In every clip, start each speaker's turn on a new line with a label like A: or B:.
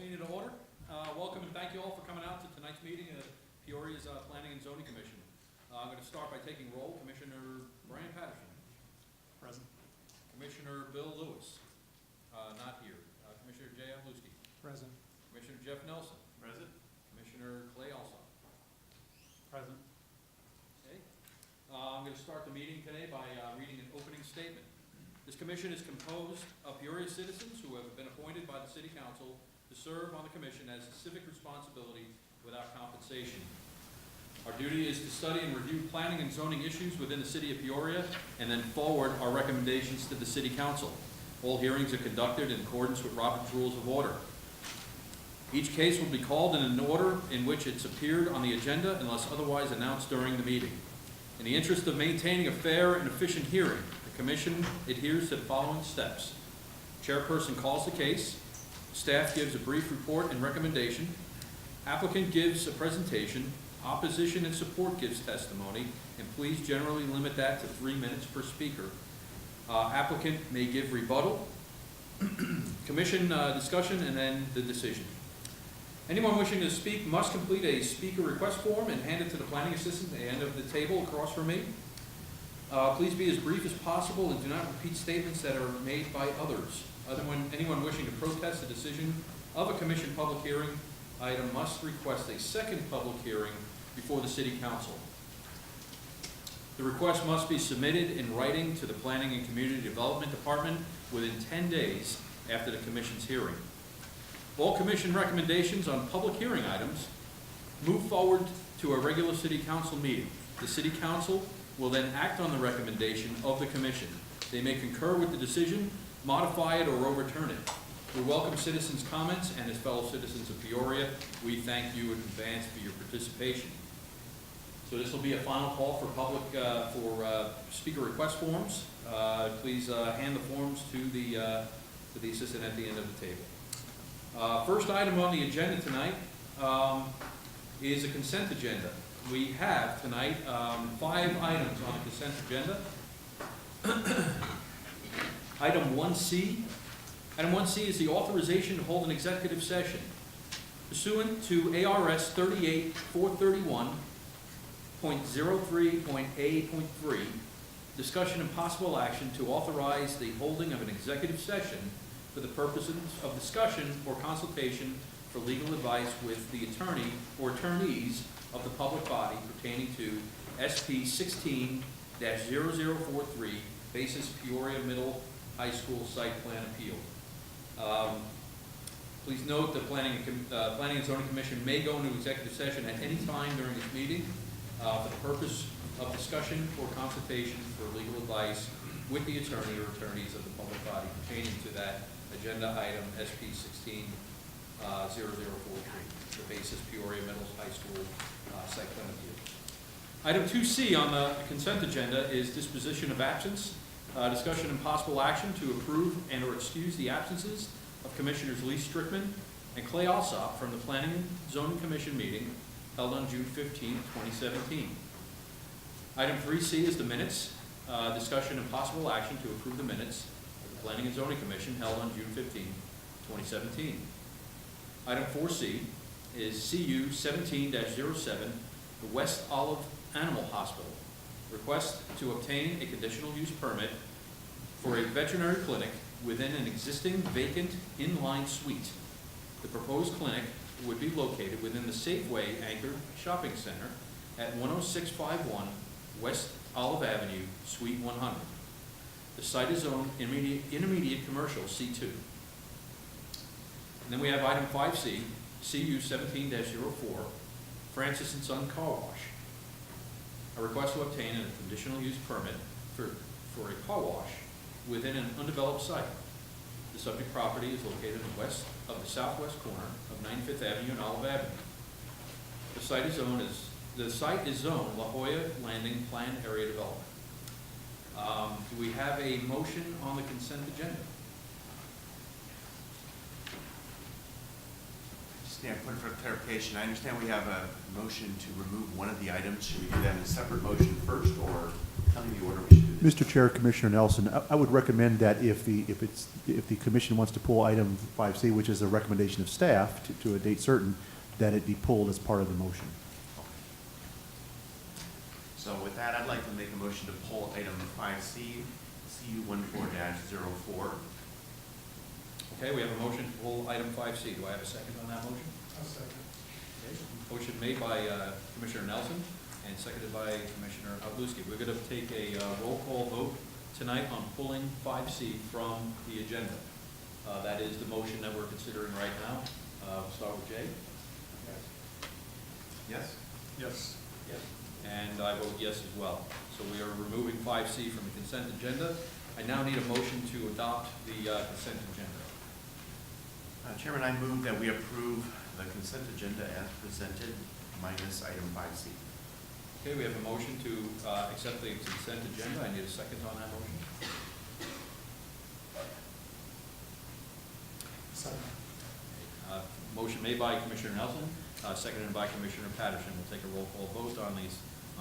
A: Meeting to order. Welcome and thank you all for coming out to tonight's meeting of Peoria's Planning and Zoning Commission. I'm going to start by taking roll. Commissioner Brian Patterson.
B: Present.
A: Commissioner Bill Lewis. Not here. Commissioner Jay Avluski.
B: Present.
A: Commissioner Jeff Nelson.
B: Present.
A: Commissioner Clay Alsop.
B: Present.
A: Okay. I'm going to start the meeting today by reading an opening statement. This commission is composed of Peoria citizens who have been appointed by the City Council to serve on the commission as a civic responsibility without compensation. Our duty is to study and review planning and zoning issues within the City of Peoria and then forward our recommendations to the City Council. All hearings are conducted in accordance with Robert's Rules of Order. Each case will be called in an order in which it's appeared on the agenda unless otherwise announced during the meeting. In the interest of maintaining a fair and efficient hearing, the Commission adheres to the following steps. Chairperson calls the case. Staff gives a brief report and recommendation. Applicant gives a presentation. Opposition and support gives testimony. And please generally limit that to 3 minutes per speaker. Applicant may give rebuttal, commission discussion, and then the decision. Anyone wishing to speak must complete a speaker request form and hand it to the planning assistant at the end of the table across from me. Please be as brief as possible and do not repeat statements that are made by others. Anyone wishing to protest a decision of a commission public hearing item must request a second public hearing before the City Council. The request must be submitted in writing to the Planning and Community Development Department within 10 days after the Commission's hearing. All Commission recommendations on public hearing items move forward to a regular City Council meeting. The City Council will then act on the recommendation of the Commission. They may concur with the decision, modify it, or overturn it. We welcome citizens' comments, and as fellow citizens of Peoria, we thank you in advance for your participation. So this will be a final call for public, speaker request forms. Please hand the forms to the assistant at the end of the table. First item on the agenda tonight is a consent agenda. We have tonight 5 items on the consent agenda. Item 1C. Item 1C is the authorization to hold an executive session. Pursuant to ARS 38-431.03.A.3, discussion and possible action to authorize the holding of an executive session for the purposes of discussion or consultation for legal advice with the attorney or attorneys of the public body pertaining to SP 16-0043, basis Peoria Middle High School Site Plan Appeal. Please note the Planning and Zoning Commission may go into executive session at any time during this meeting for the purpose of discussion or consultation for legal advice with the attorney or attorneys of the public body pertaining to that agenda item SP 16-0043, the basis Peoria Middle High School Site Plan Appeal. Item 2C on the consent agenda is disposition of absence. Discussion and possible action to approve and or excuse the absences of Commissioners Lee Strickman and Clay Alsop from the Planning and Zoning Commission meeting held on June 15, 2017. Item 3C is the minutes. Discussion and possible action to approve the minutes of the Planning and Zoning Commission held on June 15, 2017. Item 4C is CU 17-07, the West Olive Animal Hospital. Request to obtain a conditional use permit for a veterinary clinic within an existing vacant inline suite. The proposed clinic would be located within the Safeway anchored shopping center at 10651 West Olive Avenue, Suite 100. The site is zoned intermediate commercial C2. And then we have item 5C, CU 17-04, Francis and Son Car Wash. A request to obtain a conditional use permit for a car wash within an undeveloped site. The subject property is located west of the southwest corner of 95th Avenue and Olive Avenue. The site is zoned La Jolla Landing Plan Area Development. Do we have a motion on the consent agenda?
C: Yeah, point for clarification. I understand we have a motion to remove one of the items. Should we do that in a separate motion first, or tell me the order we should do
D: Mr. Chair, Commissioner Nelson, I would recommend that if the commission wants to pull item 5C, which is a recommendation of staff to a date certain, that it be pulled as part of the motion.
C: So with that, I'd like to make a motion to pull item 5C, CU 14-04.
A: Okay, we have a motion to pull item 5C. Do I have a second on that motion?
B: I'll second.
A: Okay, motion made by Commissioner Nelson and seconded by Commissioner Pawlowski. We're going to take a roll call vote tonight on pulling 5C from the agenda. That is the motion that we're considering right now. We'll start with Jay.
C: Yes?
B: Yes.
A: Yes. And I vote yes as well. So we are removing 5C from the consent agenda. I now need a motion to adopt the consent agenda.
C: Chairman, I move that we approve the consent agenda as presented minus item 5C.
A: Okay, we have a motion to accept the consent agenda. I need a second on that motion.
B: Second.
A: Motion made by Commissioner Nelson, seconded by Commissioner Patterson. We'll take a roll call vote on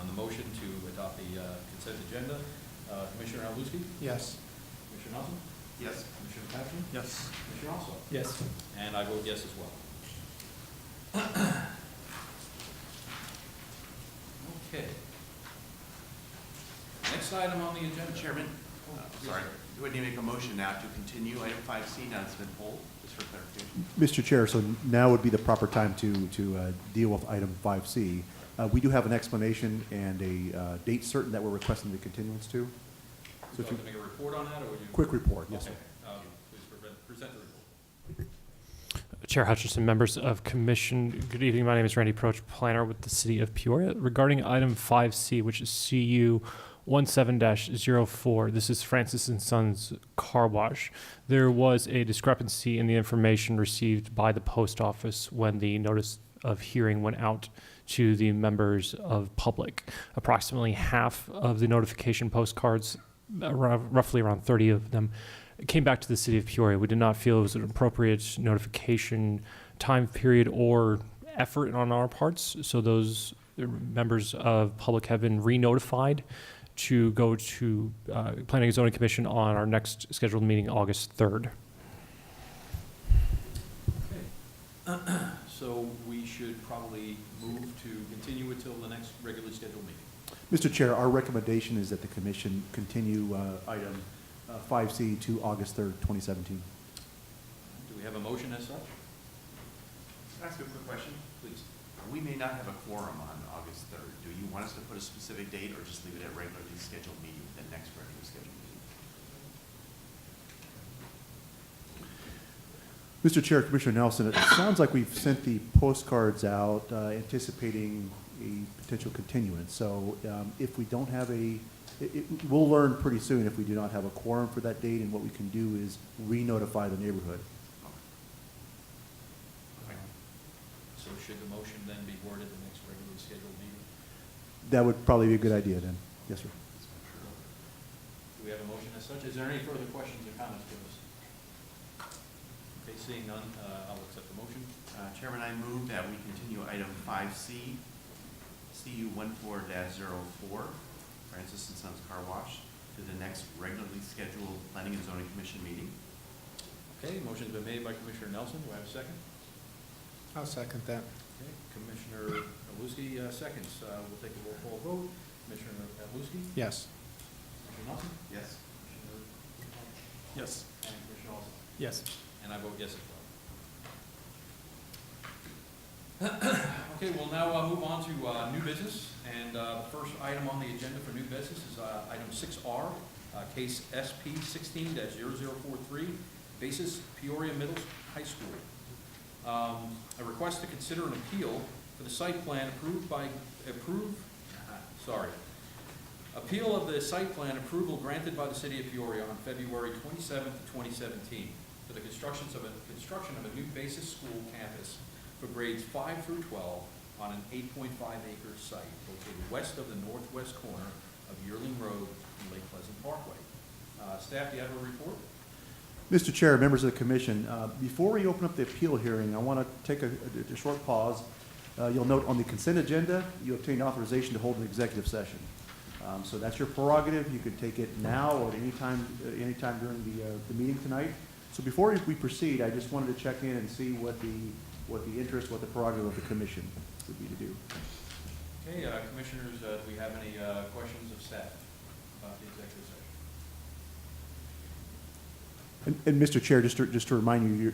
A: the motion to adopt the consent agenda. Commissioner Pawlowski?
B: Yes.
A: Commissioner Nelson?
C: Yes.
A: Commissioner Patterson?
B: Yes.
A: Commissioner Also?
B: Yes.
A: And I vote yes as well. Okay. Next item on the agenda.
C: Chairman,
A: Yes.
C: sorry, do I need to make a motion now to continue item 5C now it's been pulled, just for clarification?
D: Mr. Chair, so now would be the proper time to deal with item 5C. We do have an explanation and a date certain that we're requesting the continuance to.
A: Would
D: So
A: you
D: if you,
A: like to make a report on that, or would you?
D: quick report, yes, sir.
A: Okay, please present the report.
E: Chair Hutchinson, members of commission, good evening. My name is Randy Proch, planner with the city of Peoria. Regarding item 5C, which is CU 17-04, this is Francis and Sons Car Wash. There was a discrepancy in the information received by the post office when the notice of hearing went out to the members of public. Approximately half of the notification postcards, roughly around 30 of them, came back to the city of Peoria. We did not feel it was an appropriate notification time period or effort on our parts, so those members of public have been re-notified to go to Planning and Zoning Commission on our next scheduled meeting, August 3rd.
A: Okay. So we should probably move to continue it till the next regularly scheduled meeting.
D: Mr. Chair, our recommendation is that the commission continue item 5C to August 3rd, 2017.
A: Do we have a motion as such?
C: Can I ask a quick question?
A: Please.
C: We may not have a quorum on August 3rd. Do you want us to put a specific date or just leave it at regularly scheduled meeting, the next regularly scheduled meeting?
D: Mr. Chair, Commissioner Nelson, it sounds like we've sent the postcards out anticipating a potential continuance. So if we don't have we'll learn pretty soon if we do not have a quorum for that date, and what we can do is re-notify the neighborhood.
A: Okay. So should the motion then be worded the next regularly scheduled meeting?
D: That would probably be a good idea then. Yes, sir.
A: Do we have a motion as such? Is there any further questions or comments to us? Okay, seeing none, I'll accept the motion.
C: Chairman, I move that we continue item 5C, CU 14-04, Francis and Sons Car Wash, to the next regularly scheduled Planning and Zoning Commission meeting.
A: Okay, motion's been made by Commissioner Nelson. Do I have a second?
B: I'll second that.
A: Okay, Commissioner Pawlowski seconds. We'll take a roll call vote. Commissioner Pawlowski?
B: Yes.
A: Commissioner Nelson?
C: Yes.
A: Commissioner
B: Yes.
A: and Commissioner Olson?
B: Yes.
A: And I vote yes as well. Okay, we'll now move on to new business. And the first item on the agenda for new business is item 6R, case SP 16-0043, basis Peoria Middle High School. A request to consider an appeal for the site plan appeal of the site plan approval granted by the city of Peoria on February 27th, 2017 for the construction of a new basis school campus for grades 5 through 12 on an 8.5-acre site located west of the northwest corner of Yearling Road and Lake Pleasant Parkway. Staff, do you have a report?
D: Mr. Chair, members of the commission, before we open up the appeal hearing, I want to take a short pause. You'll note on the consent agenda, you obtained authorization to hold an executive session. So that's your prerogative. You could take it now or anytime during the meeting tonight. So before we proceed, I just wanted to check in and see what the interest, what the prerogative of the commission would be to do.
A: Okay, commissioners, do we have any questions of staff about the executive session?
D: And Mr. Chair, just to remind you,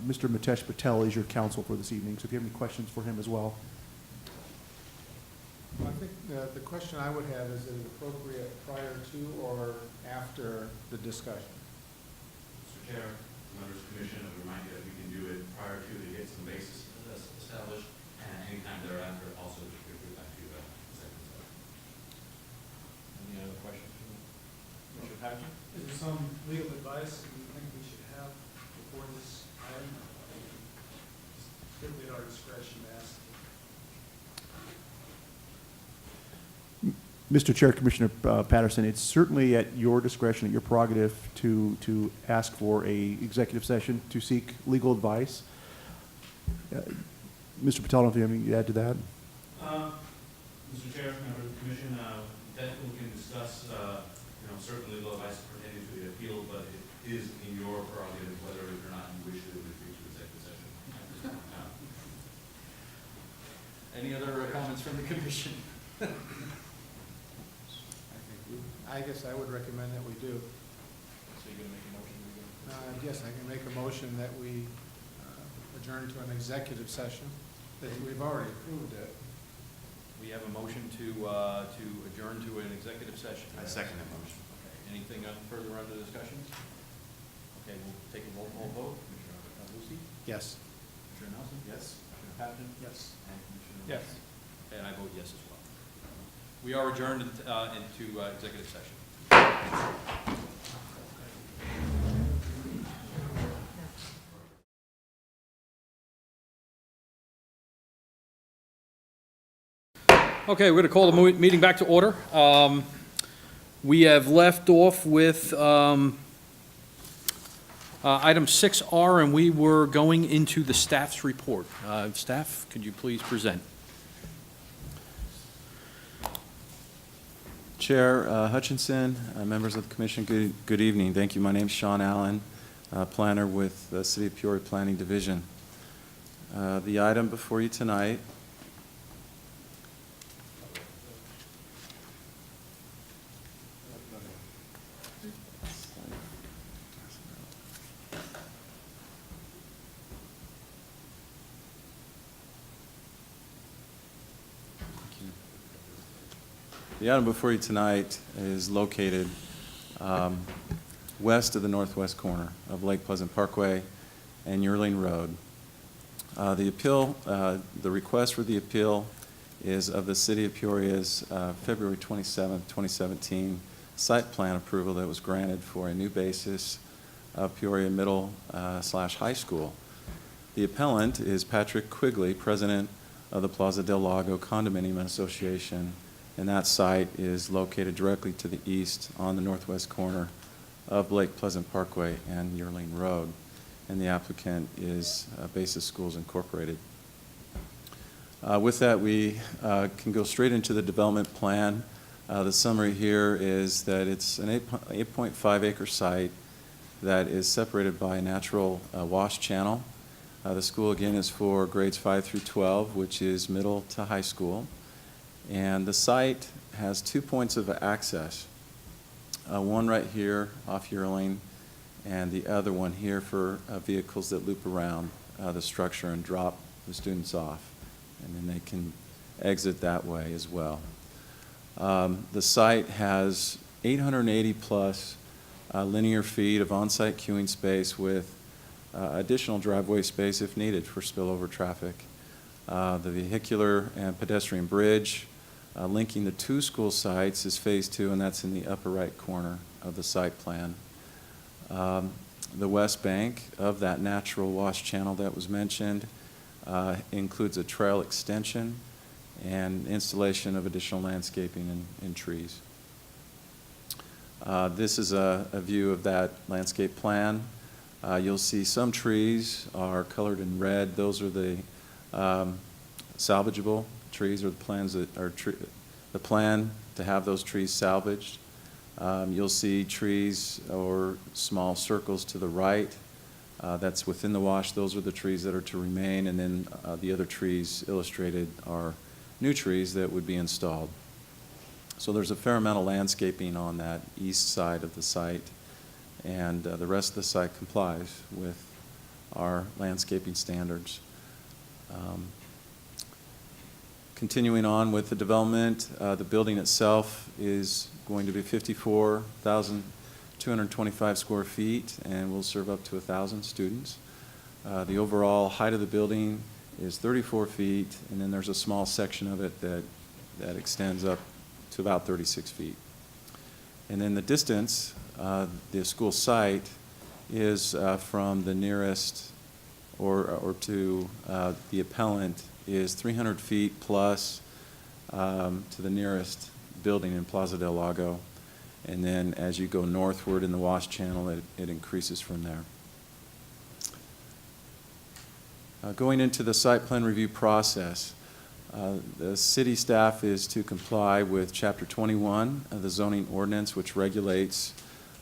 D: Mr. Mitesh Patel is your counsel for this evening, so if you have any questions for him as well.
B: Well, I think the question I would have, is it appropriate prior to or after the discussion?
F: Mr. Chair, members of the commission, I would remind you that we can do it prior to get some basis established, and anytime thereafter, also to go back to executive session.
A: Any other questions from Mr. Patterson?
G: Is there some legal advice that you think we should have before this item? Typically at our discretion to ask.
D: Mr. Chair, Commissioner Patterson, it's certainly at your discretion, at your prerogative to ask for a executive session to seek legal advice. Mr. Patel, I don't know if you have anything to add to that?
F: Mr. Chair, members of the commission, definitely can discuss, certain legal advice pertaining to the appeal, but it is in your prerogative whether or not you wish to retreat to executive session at this point in time.
A: Any other comments from the commission?
B: I guess I would recommend that we do.
A: So you're gonna make a motion?
B: Yes, I can make a motion that we adjourn to an executive session. That we've already approved it.
A: We have a motion to adjourn to an executive session.
C: I second that motion.
A: Okay, anything further under discussion? Okay, we'll take a roll call vote. Commissioner Lucy?
B: Yes.
A: Commissioner Nelson?
C: Yes.
A: Commissioner Patterson?
B: Yes.
A: And Commissioner?
B: Yes.
A: And I vote yes as well. We are adjourned into executive session. Okay, we're going to call the meeting back to order. We have left off with item 6R, and we were going into the staff's report. Staff, could you please present?
H: Chair Hutchinson, members of the commission, good evening. Thank you. My name is Sean Allen, planner with the City of Peoria Planning Division. The item before you tonight is located west of the northwest corner of Lake Pleasant Parkway and Yearling Road. The request for the appeal is of the City of Peoria's February 27, 2017 site plan approval that was granted for a new basis of Peoria Middle / High School. The appellant is Patrick Quigley, president of the Plaza del Lago Condominium Association, and that site is located directly to the east on the northwest corner of Lake Pleasant Parkway and Yearling Road. And the applicant is Basis Schools Incorporated. With that, we can go straight into the development plan. The summary here is that it's an 8.5 acre site that is separated by a natural wash channel. The school, again, is for grades 5 through 12, which is middle to high school. And the site has 2 points of access, one right here off Yearling, and the other one here for vehicles that loop around the structure and drop the students off, and then they can exit that way as well. The site has 880 plus linear feet of on-site queuing space with additional driveway space if needed for spillover traffic. The vehicular and pedestrian bridge linking the two school sites is phase 2, and that's in the upper right corner of the site plan. The west bank of that natural wash channel that was mentioned includes a trail extension and installation of additional landscaping and trees. This is a view of that landscape plan. You'll see some trees are colored in red. Those are the salvageable trees, or the plans that are the plan to have those trees salvaged. You'll see trees or small circles to the right. That's within the wash. Those are the trees that are to remain, and then the other trees illustrated are new trees that would be installed. So there's a fair amount of landscaping on that east side of the site, and the rest of the site complies with our landscaping standards. Continuing on with the development, the building itself is going to be 54,225 square feet and will serve up to 1,000 students. The overall height of the building is 34 feet, and then there's a small section of it that extends up to about 36 feet. And then the distance, the school site, is from the nearest or to the appellant is 300 feet plus to the nearest building in Plaza del Lago. And then as you go northward in the Wash Channel, it increases from there. Going into the site plan review process, the city staff is to comply with Chapter 21 of the zoning ordinance, which regulates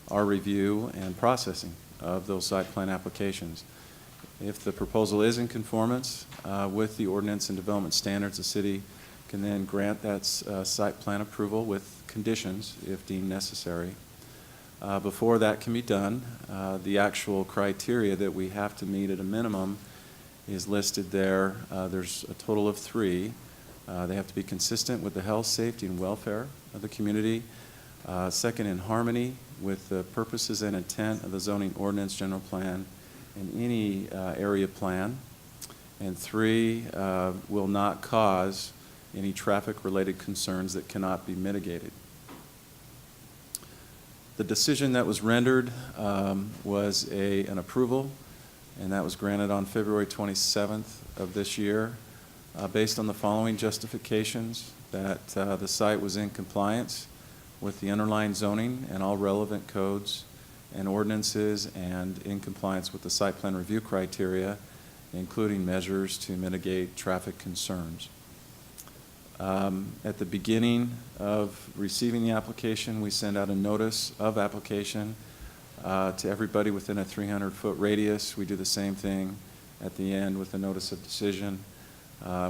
H: our review and processing of those site plan applications. If the proposal is in conformance with the ordinance and development standards, the city can then grant that site plan approval with conditions if deemed necessary. Before that can be done, the actual criteria that we have to meet at a minimum is listed there. There's a total of 3. They have to be consistent with the health, safety, and welfare of the community. Second, in harmony with the purposes and intent of the zoning ordinance, general plan, and any area plan. And 3, will not cause any traffic-related concerns that cannot be mitigated. The decision that was rendered was an approval, and that was granted on February 27th of this year, based on the following justifications: that the site was in compliance with the underlying zoning and all relevant codes and ordinances, and in compliance with the site plan review criteria, including measures to mitigate traffic concerns. At the beginning of receiving the application, we send out a notice of application to everybody within a 300-foot radius. We do the same thing at the end with a notice of decision,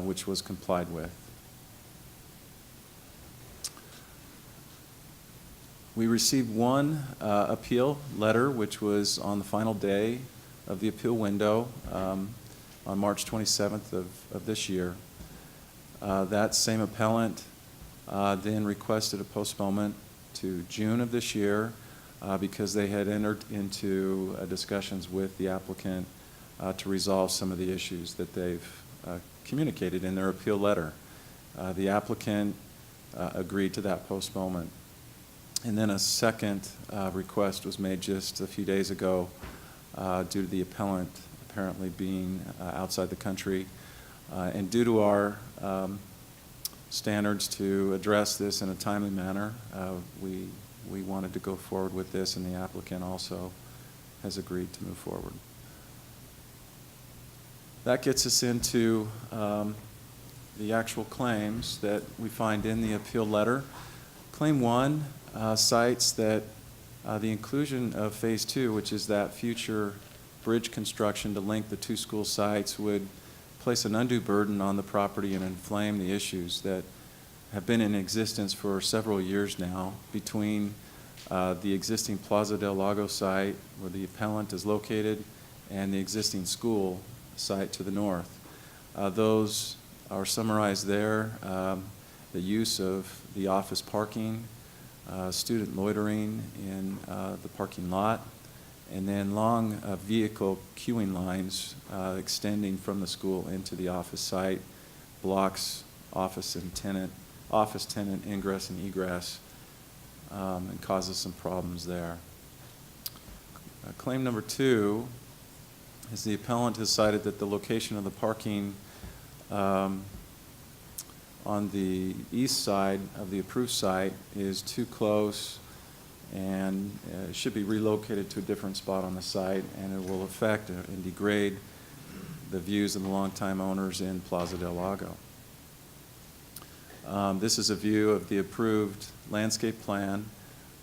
H: which was complied with. We received one appeal letter, which was on the final day of the appeal window on March 27th of this year. That same appellant then requested a postponement to June of this year because they had entered into discussions with the applicant to resolve some of the issues that they've communicated in their appeal letter. The applicant agreed to that postponement. And then a second request was made just a few days ago due to the appellant apparently being outside the country. And due to our standards to address this in a timely manner, we wanted to go forward with this, and the applicant also has agreed to move forward. That gets us into the actual claims that we find in the appeal letter. Claim 1 cites that the inclusion of Phase 2, which is that future bridge construction to link the 2 school sites, would place an undue burden on the property and inflame the issues that have been in existence for several years now between the existing Plaza del Lago site, where the appellant is located, and the existing school site to the north. Those are summarized there. The use of the office parking, student loitering in the parking lot, and then long vehicle queuing lines extending from the school into the office site, blocks office tenant ingress and egress, and causes some problems there. Claim number 2 is the appellant has cited that the location of the parking on the east side of the approved site is too close and should be relocated to a different spot on the site, and it will affect and degrade the views of the longtime owners in Plaza del Lago. This is a view of the approved landscape plan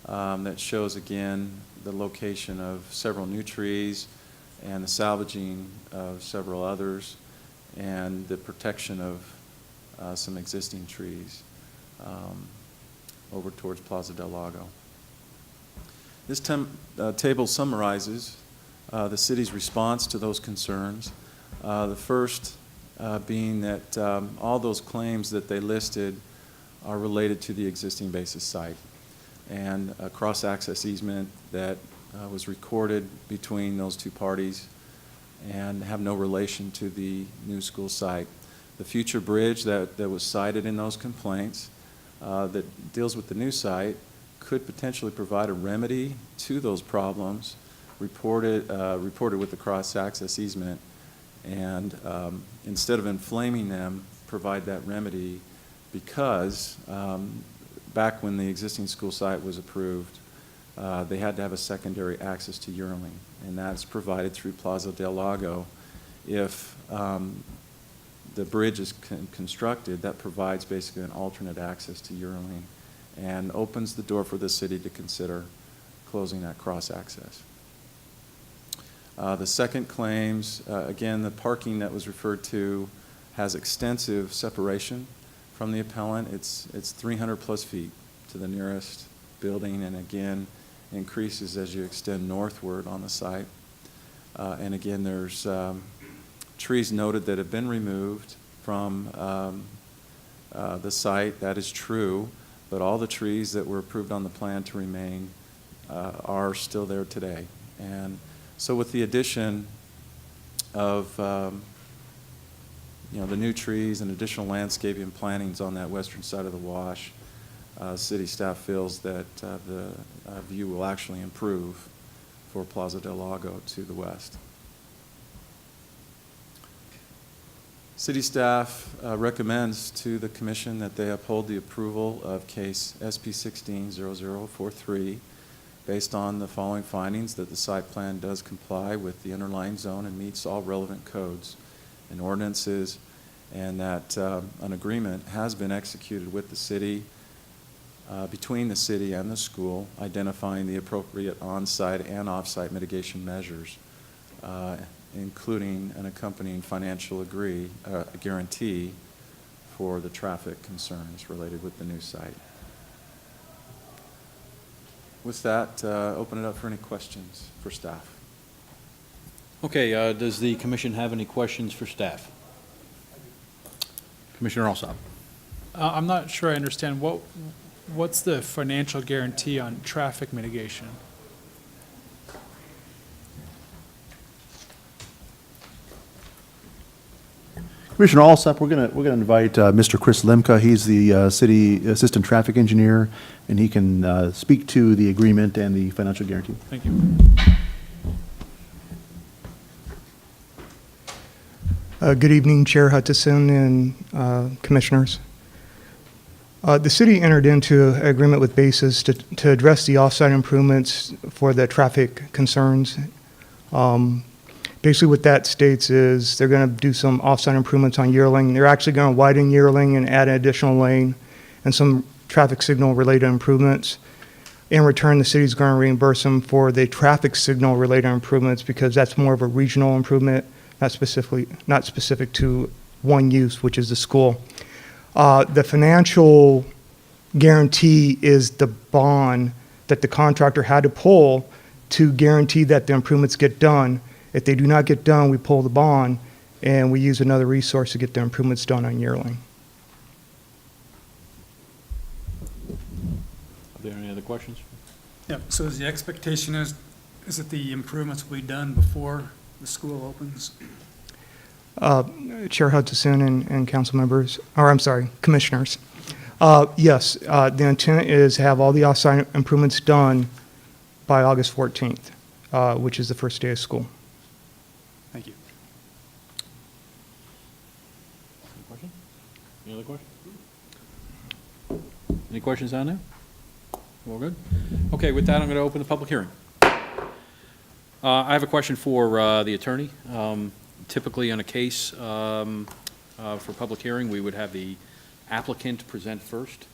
H: that shows again the location of several new trees and the salvaging of several others and the protection of some existing trees over towards Plaza del Lago. This table summarizes the city's response to those concerns. The first being that all those claims that they listed are related to the existing basis site and a cross-access easement that was recorded between those two parties and have no relation to the new school site. The future bridge that was cited in those complaints that deals with the new site could potentially provide a remedy to those problems reported with the cross-access easement, and instead of inflaming them, provide that remedy because back when the existing school site was approved, they had to have a secondary access to Yearling, and that's provided through Plaza del Lago. If the bridge is constructed, that provides basically an alternate access to Yearling and opens the door for the city to consider closing that cross-access. The second claims, again, the parking that was referred to has extensive separation from the appellant. It's 300 plus feet to the nearest building, and again, increases as you extend northward on the site. And again, there's trees noted that have been removed from the site. That is true, but all the trees that were approved on the plan to remain are still there today. And so with the addition of the new trees and additional landscaping and plantings on that western side of the wash, city staff feels that the view will actually improve for Plaza del Lago to the west. City staff recommends to the commission that they uphold the approval of case SP 16-0043 based on the following findings: that the site plan does comply with the underlying zone and meets all relevant codes and ordinances, and that an agreement has been executed with the city, between the city and the school, identifying the appropriate on-site and off-site mitigation measures, including an accompanying financial guarantee for the traffic concerns related with the new site. With that, open it up for any questions for staff.
A: Okay, does the commission have any questions for staff? Commissioner Alsop.
G: I'm not sure I understand. What's the financial guarantee on traffic mitigation?
D: Commissioner Alsop, we're gonna invite Mr. Chris Lemka. He's the city assistant traffic engineer, and he can speak to the agreement and the financial guarantee.
G: Thank you.
I: Good evening, Chair Hutchison and commissioners. The city entered into an agreement with Basis to address the off-site improvements for the traffic concerns. Basically what that states is they're going to do some off-site improvements on Yearling. They're actually going to widen Yearling and add an additional lane and some traffic signal related improvements. In return, the city's going to reimburse them for the traffic signal related improvements because that's more of a regional improvement, not specific to one use, which is the school. The financial guarantee is the bond that the contractor had to pull to guarantee that the improvements get done. If they do not get done, we pull the bond and we use another resource to get the improvements done on Yearling.
A: Are there any other questions?
J: Yep, so the expectation is that the improvements will be done before the school opens?
I: Chair Hutchison and council members, or I'm sorry, commissioners. Yes, the intent is to have all the off-site improvements done by August 14th, which is the first day of school.
J: Thank you.
A: Any questions? Any other questions? Any questions on there? All good? Okay, with that, I'm going to open the public hearing. I have a question for the attorney. Typically, on a case for public hearing, we would have the applicant present first.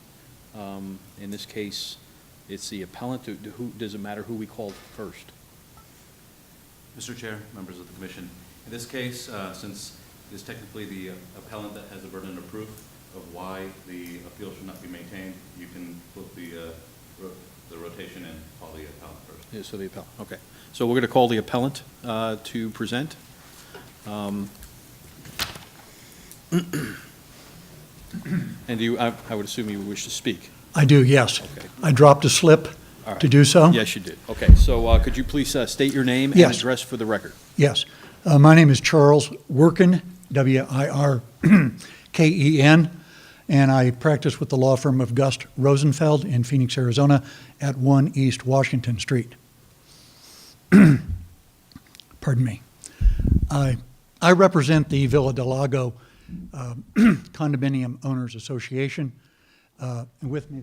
A: In this case, it's the appellant. Does it matter who we call first?
C: Mr. Chair, members of the commission, in this case, since it is technically the appellant that has the burden of proof of why the appeal should not be maintained, you can flip the rotation and call the appellant first.
A: Yeah, so the appellant, okay. So we're going to call the appellant to present. And I would assume you wish to speak.
K: I do, yes.
A: Okay.
K: I dropped a slip
A: All right.
K: to do so.
A: Yes, you did. Okay, so could you please state your name and
K: Yes.
A: address for the record?
K: Yes. My name is Charles Wirken, W-I-R-K-E-N, and I practice with the law firm of Gust Rosenfeld in Phoenix, Arizona, at 1 East Washington Street. Pardon me. I represent the Villa del Lago Condominium Owners Association. And with me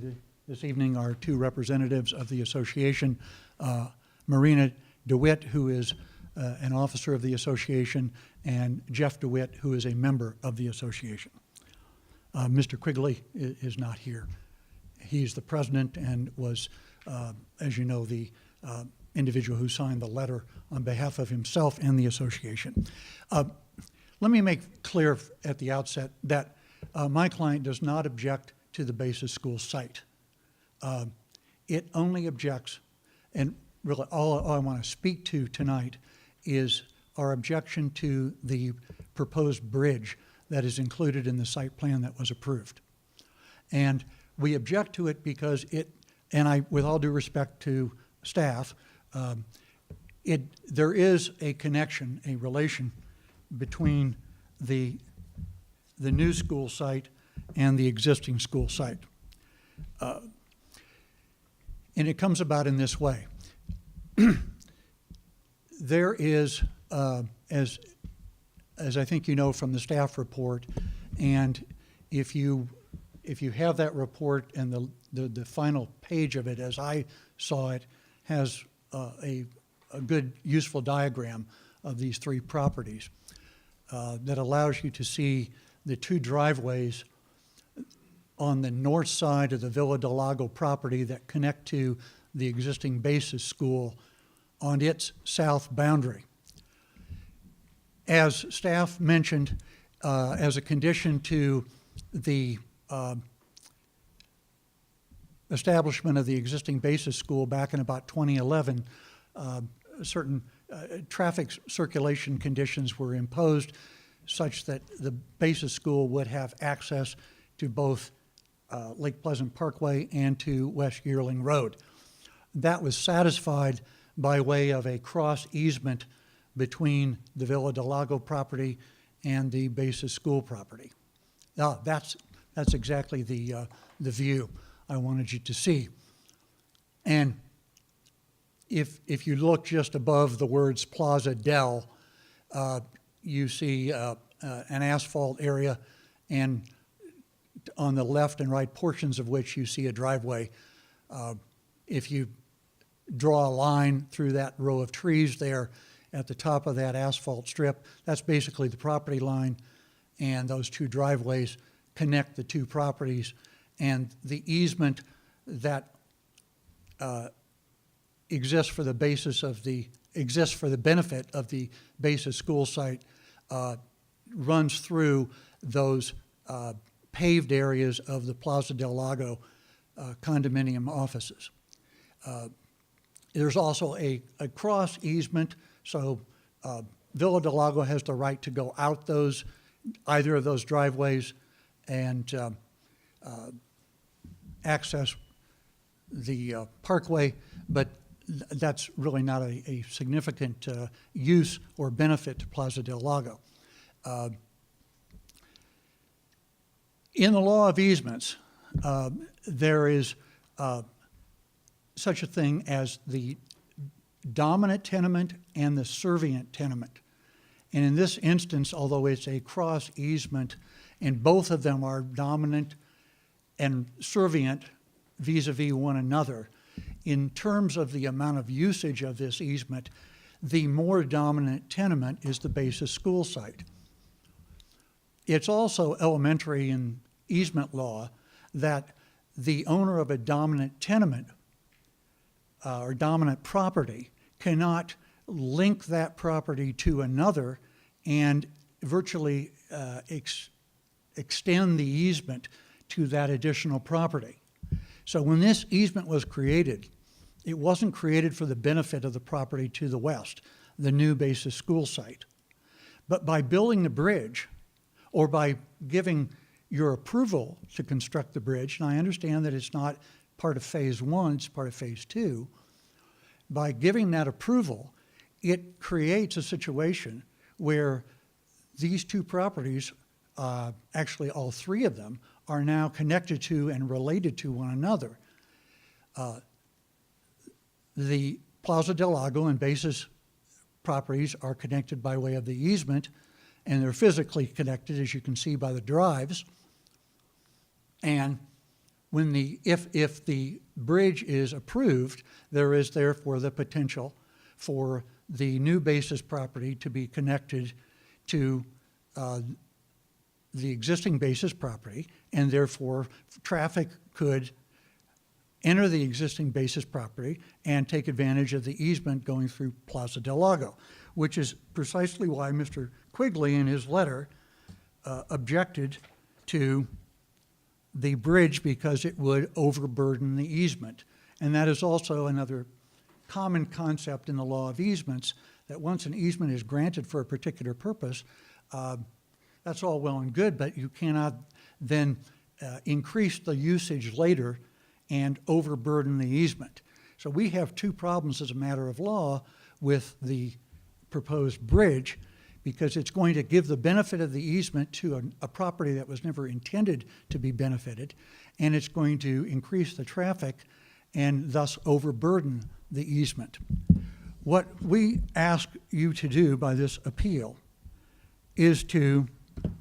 K: this evening are two representatives of the association, Marina DeWitt, who is an officer of the association, and Jeff DeWitt, who is a member of the association. Mr. Quigley is not here. He's the president and was, as you know, the individual who signed the letter on behalf of himself and the association. Let me make clear at the outset that my client does not object to the Basis School site. It only objects, and really all I want to speak to tonight is our objection to the proposed bridge that is included in the site plan that was approved. And we object to it because with all due respect to staff, there is a connection, a relation between the new school site and the existing school site. And it comes about in this way. There is, as I think you know from the staff report, and if you have that report and the final page of it, as I saw it, has a good, useful diagram of these three properties that allows you to see the two driveways on the north side of the Villa del Lago property that connect to the existing Basis School on its south boundary. As staff mentioned, as a condition to the establishment of the existing Basis School back in about 2011, certain traffic circulation conditions were imposed such that the Basis School would have access to both Lake Pleasant Parkway and to West Yearling Road. That was satisfied by way of a cross easement between the Villa del Lago property and the Basis School property. That's exactly the view I wanted you to see. And if you look just above the words Plaza del, you see an asphalt area, and on the left and right portions of which you see a driveway. If you draw a line through that row of trees there at the top of that asphalt strip, that's basically the property line, and those two driveways connect the two properties, and the easement that exists for the benefit of the Basis School site runs through those paved areas of the Plaza del Lago condominium offices. There's also a cross easement, so Villa del Lago has the right to go out either of those driveways and access the parkway, but that's really not a significant use or benefit to Plaza del Lago. In the law of easements, there is such a thing as the dominant tenement and the servient tenement. And in this instance, although it's a cross easement, and both of them are dominant and servient vis-a-vis one another, in terms of the amount of usage of this easement, the more dominant tenement is the Basis School site. It's also elementary in easement law that the owner of a dominant tenement or dominant property cannot link that property to another and virtually extend the easement to that additional property. So when this easement was created, it wasn't created for the benefit of the property to the west, the new basis school site. But by building the bridge, or by giving your approval to construct the bridge, and I understand that it's not part of phase one, it's part of phase two, by giving that approval, it creates a situation where these two properties, actually all three of them, are now connected to and related to one another. The Plaza del Lago and Basis properties are connected by way of the easement, and they're physically connected, as you can see by the drives. And when if the bridge is approved, there is therefore the potential for the new Basis property to be connected to the existing Basis property, and therefore traffic could enter the existing Basis property and take advantage of the easement going through Plaza del Lago, which is precisely why Mr. Quigley in his letter objected to the bridge, because it would overburden the easement. And that is also another common concept in the law of easements, that once an easement is granted for a particular purpose, that's all well and good, but you cannot then increase the usage later and overburden the easement. So we have two problems as a matter of law with the proposed bridge, because it's going to give the benefit of the easement to a property that was never intended to be benefited, and it's going to increase the traffic and thus overburden the easement. What we ask you to do by this appeal is to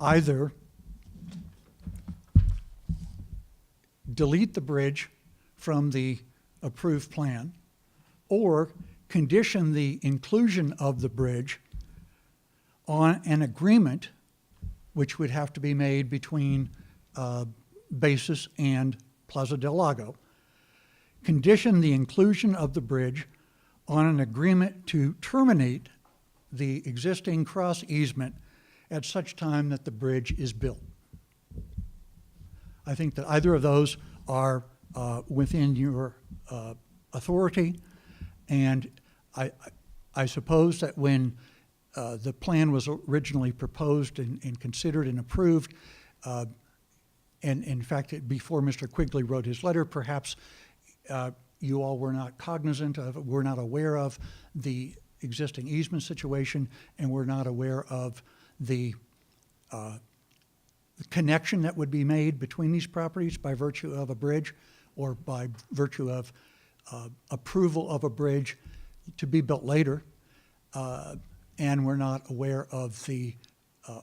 K: either delete the bridge from the approved plan, or condition the inclusion of the bridge on an agreement which would have to be made between Basis and Plaza del Lago. Condition the inclusion of the bridge on an agreement to terminate the existing cross easement at such time that the bridge is built. I think that either of those are within your authority, and I suppose that when the plan was originally proposed and considered and approved, and in fact, before Mr. Quigley wrote his letter, perhaps you all were not cognizant of, were not aware of the existing easement situation, and were not aware of the connection that would be made between these properties by virtue of a bridge, or by virtue of approval of a bridge to be built later, and we're not aware of the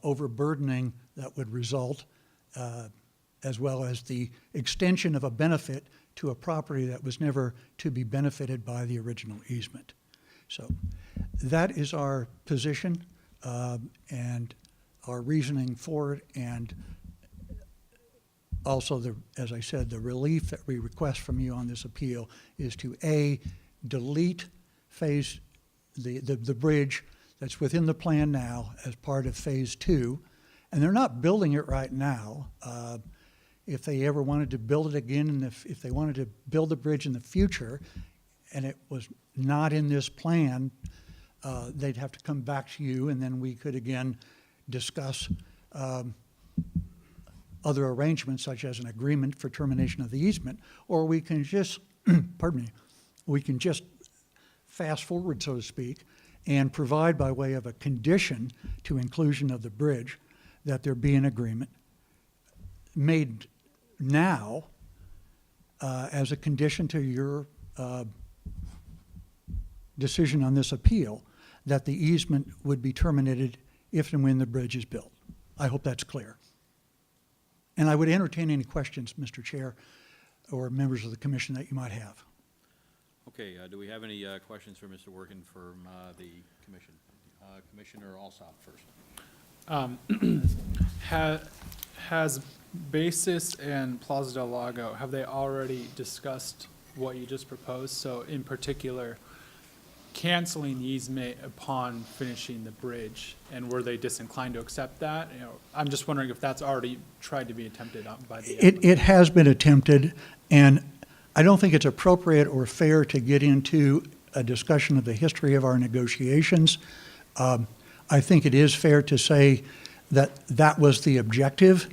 K: overburdening that would result, as well as the extension of a benefit to a property that was never to be benefited by the original easement. So that is our position and our reasoning for it, and also, as I said, the relief that we request from you on this appeal is to A, delete phase, the bridge that's within the plan now as part of phase two, and they're not building it right now. If they ever wanted to build it again, and if they wanted to build the bridge in the future, and it was not in this plan, they'd have to come back to you, and then we could again discuss other arrangements, such as an agreement for termination of the easement, or we can just, pardon me, we can just fast forward, so to speak, and provide by way of a condition to inclusion of the bridge that there be an agreement made now as a condition to your decision on this appeal, that the easement would be terminated if and when the bridge is built. I hope that's clear. And I would entertain any questions, Mr. Chair, or members of the commission that you might have.
A: Okay, do we have any questions for Mr. Workin from the commission? Commissioner Alsop first.
G: Has Basis and Plaza del Lago, have they already discussed what you just proposed? So in particular, canceling the easement upon finishing the bridge, and were they disinclined to accept that? You know, I'm just wondering if that's already tried to be attempted on by the applicant.
K: It has been attempted, and I don't think it's appropriate or fair to get into a discussion of the history of our negotiations. I think it is fair to say that that was the objective,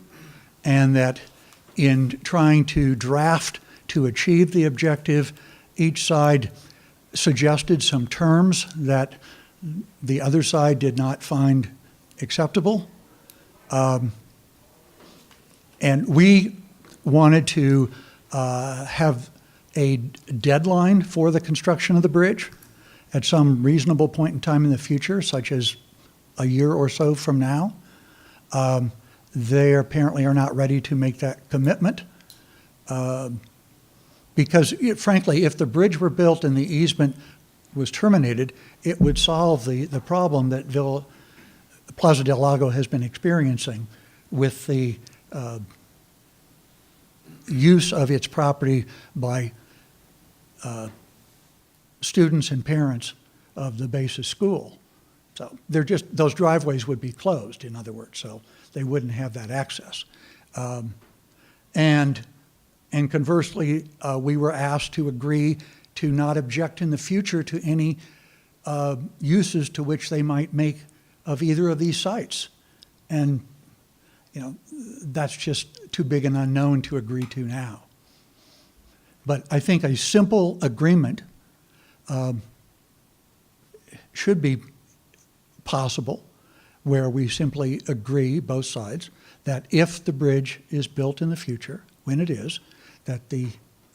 K: and that in trying to draft to achieve the objective, each side suggested some terms that the other side did not find acceptable. And we wanted to have a deadline for the construction of the bridge at some reasonable point in time in the future, such as a year or so from now. They apparently are not ready to make that commitment. Because frankly, if the bridge were built and the easement was terminated, it would solve the problem that Plaza del Lago has been experiencing with the use of its property by students and parents of the basis school. So those driveways would be closed, in other words, so they wouldn't have that access. And conversely, we were asked to agree to not object in the future to any uses to which they might make of either of these sites. And, you know, that's just too big an unknown to agree to now. But I think a simple agreement should be possible, where we simply agree, both sides, that if the bridge is built in the future, when it is, that the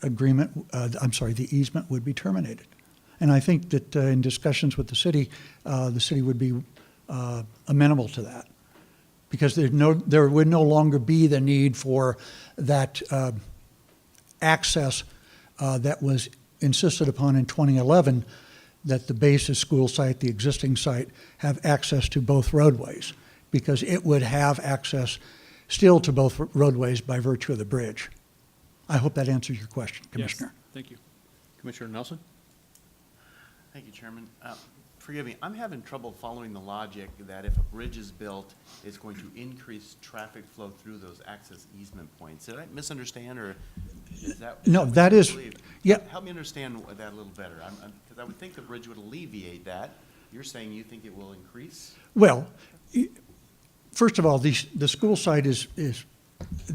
K: the easement would be terminated. And I think that in discussions with the city would be amenable to that, because there would no longer be the need for that access that was insisted upon in 2011, that the basis school site, the existing site, have access to both roadways, because it would have access still to both roadways by virtue of the bridge. I hope that answers your question, Commissioner.
G: Yes, thank you.
A: Commissioner Nelson?
C: Thank you, Chairman. Forgive me, I'm having trouble following the logic that if a bridge is built, it's going to increase traffic flow through those access easement points. Did I misunderstand, or is that?
K: No, that is, yeah.
C: Help me understand that a little better, because I would think the bridge would alleviate that. You're saying you think it will increase?
K: Well, first of all, the school site is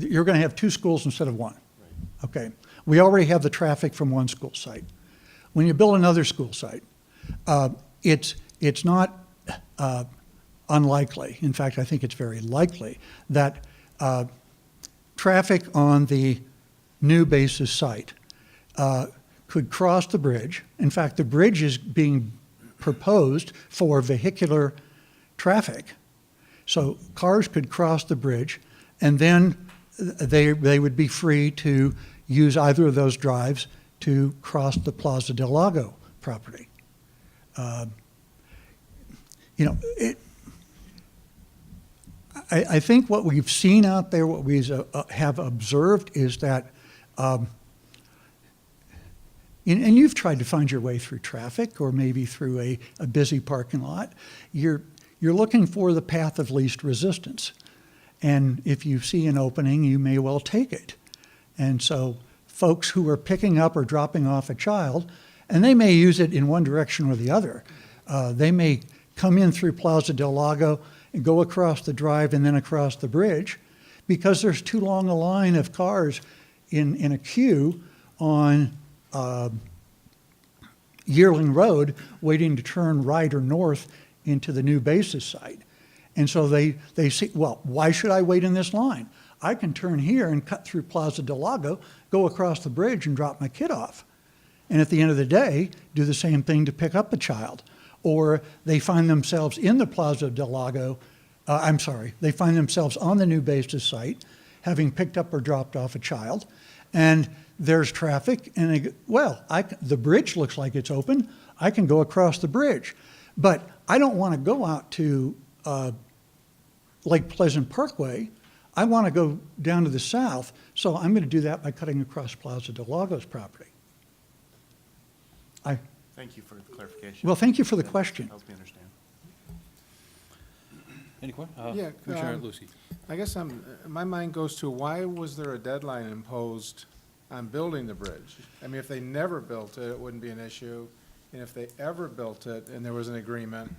K: you're going to have two schools instead of one.
C: Right.
K: Okay. We already have the traffic from one school site. When you build another school site, it's not unlikely, in fact, I think it's very likely, that traffic on the new basis site could cross the bridge. In fact, the bridge is being proposed for vehicular traffic. So cars could cross the bridge, and then they would be free to use either of those drives to cross the Plaza del Lago property. I think what we've seen out there, what we have observed is that, and you've tried to find your way through traffic or maybe through a busy parking lot, you're looking for the path of least resistance. And if you see an opening, you may well take it. And so folks who are picking up or dropping off a child, and they may use it in one direction or the other. They may come in through Plaza del Lago and go across the drive and then across the bridge, because there's too long a line of cars in a queue on Yearling Road waiting to turn right or north into the new basis site. And so they say, well, why should I wait in this line? I can turn here and cut through Plaza del Lago, go across the bridge and drop my kid off. And at the end of the day, do the same thing to pick up a child. Or they find themselves in the Plaza del Lago, they find themselves on the new basis site, having picked up or dropped off a child, and there's traffic, and they go, well, the bridge looks like it's open, I can go across the bridge. But I don't want to go out to Lake Pleasant Parkway. I want to go down to the south, so I'm going to do that by cutting across Plaza de Lagos property.
C: Thank you for the clarification.
K: Well, thank you for the
C: That
K: question.
C: Helps me understand.
A: Any questions?
B: Yeah,
A: Commissioner Lucy.
B: I guess my mind goes to, why was there a deadline imposed on building the bridge? I mean, if they never built it, it wouldn't be an issue. And if they ever built it and there was an agreement,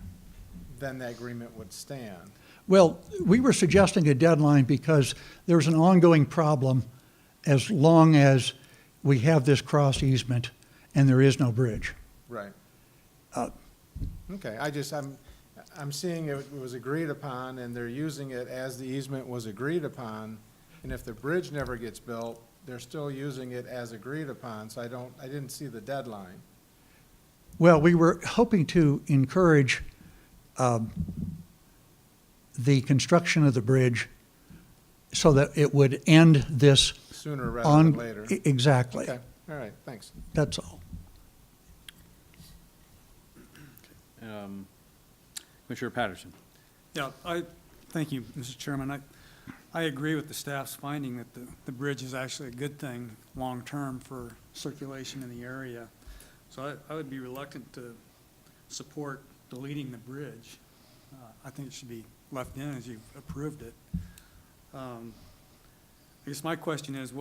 B: then that agreement would stand.
K: Well, we were suggesting a deadline because there's an ongoing problem as long as we have this cross easement and there is no bridge.
B: Right.
K: Uh,
B: Okay, I'm seeing it was agreed upon, and they're using it as the easement was agreed upon, and if the bridge never gets built, they're still using it as agreed upon, so I didn't see the deadline.
K: Well, we were hoping to encourage the construction of the bridge so that it would end this
B: Sooner rather
K: on.
B: than later.
K: Exactly.
B: Okay, all right, thanks.
K: That's all.
A: Commissioner Patterson.
J: Yeah, thank you, Mr. Chairman. I agree with the staff's finding that the bridge is actually a good thing long-term for circulation in the area. So I would be reluctant to support deleting the bridge. I think it should be left in as you've approved it. I guess my question is,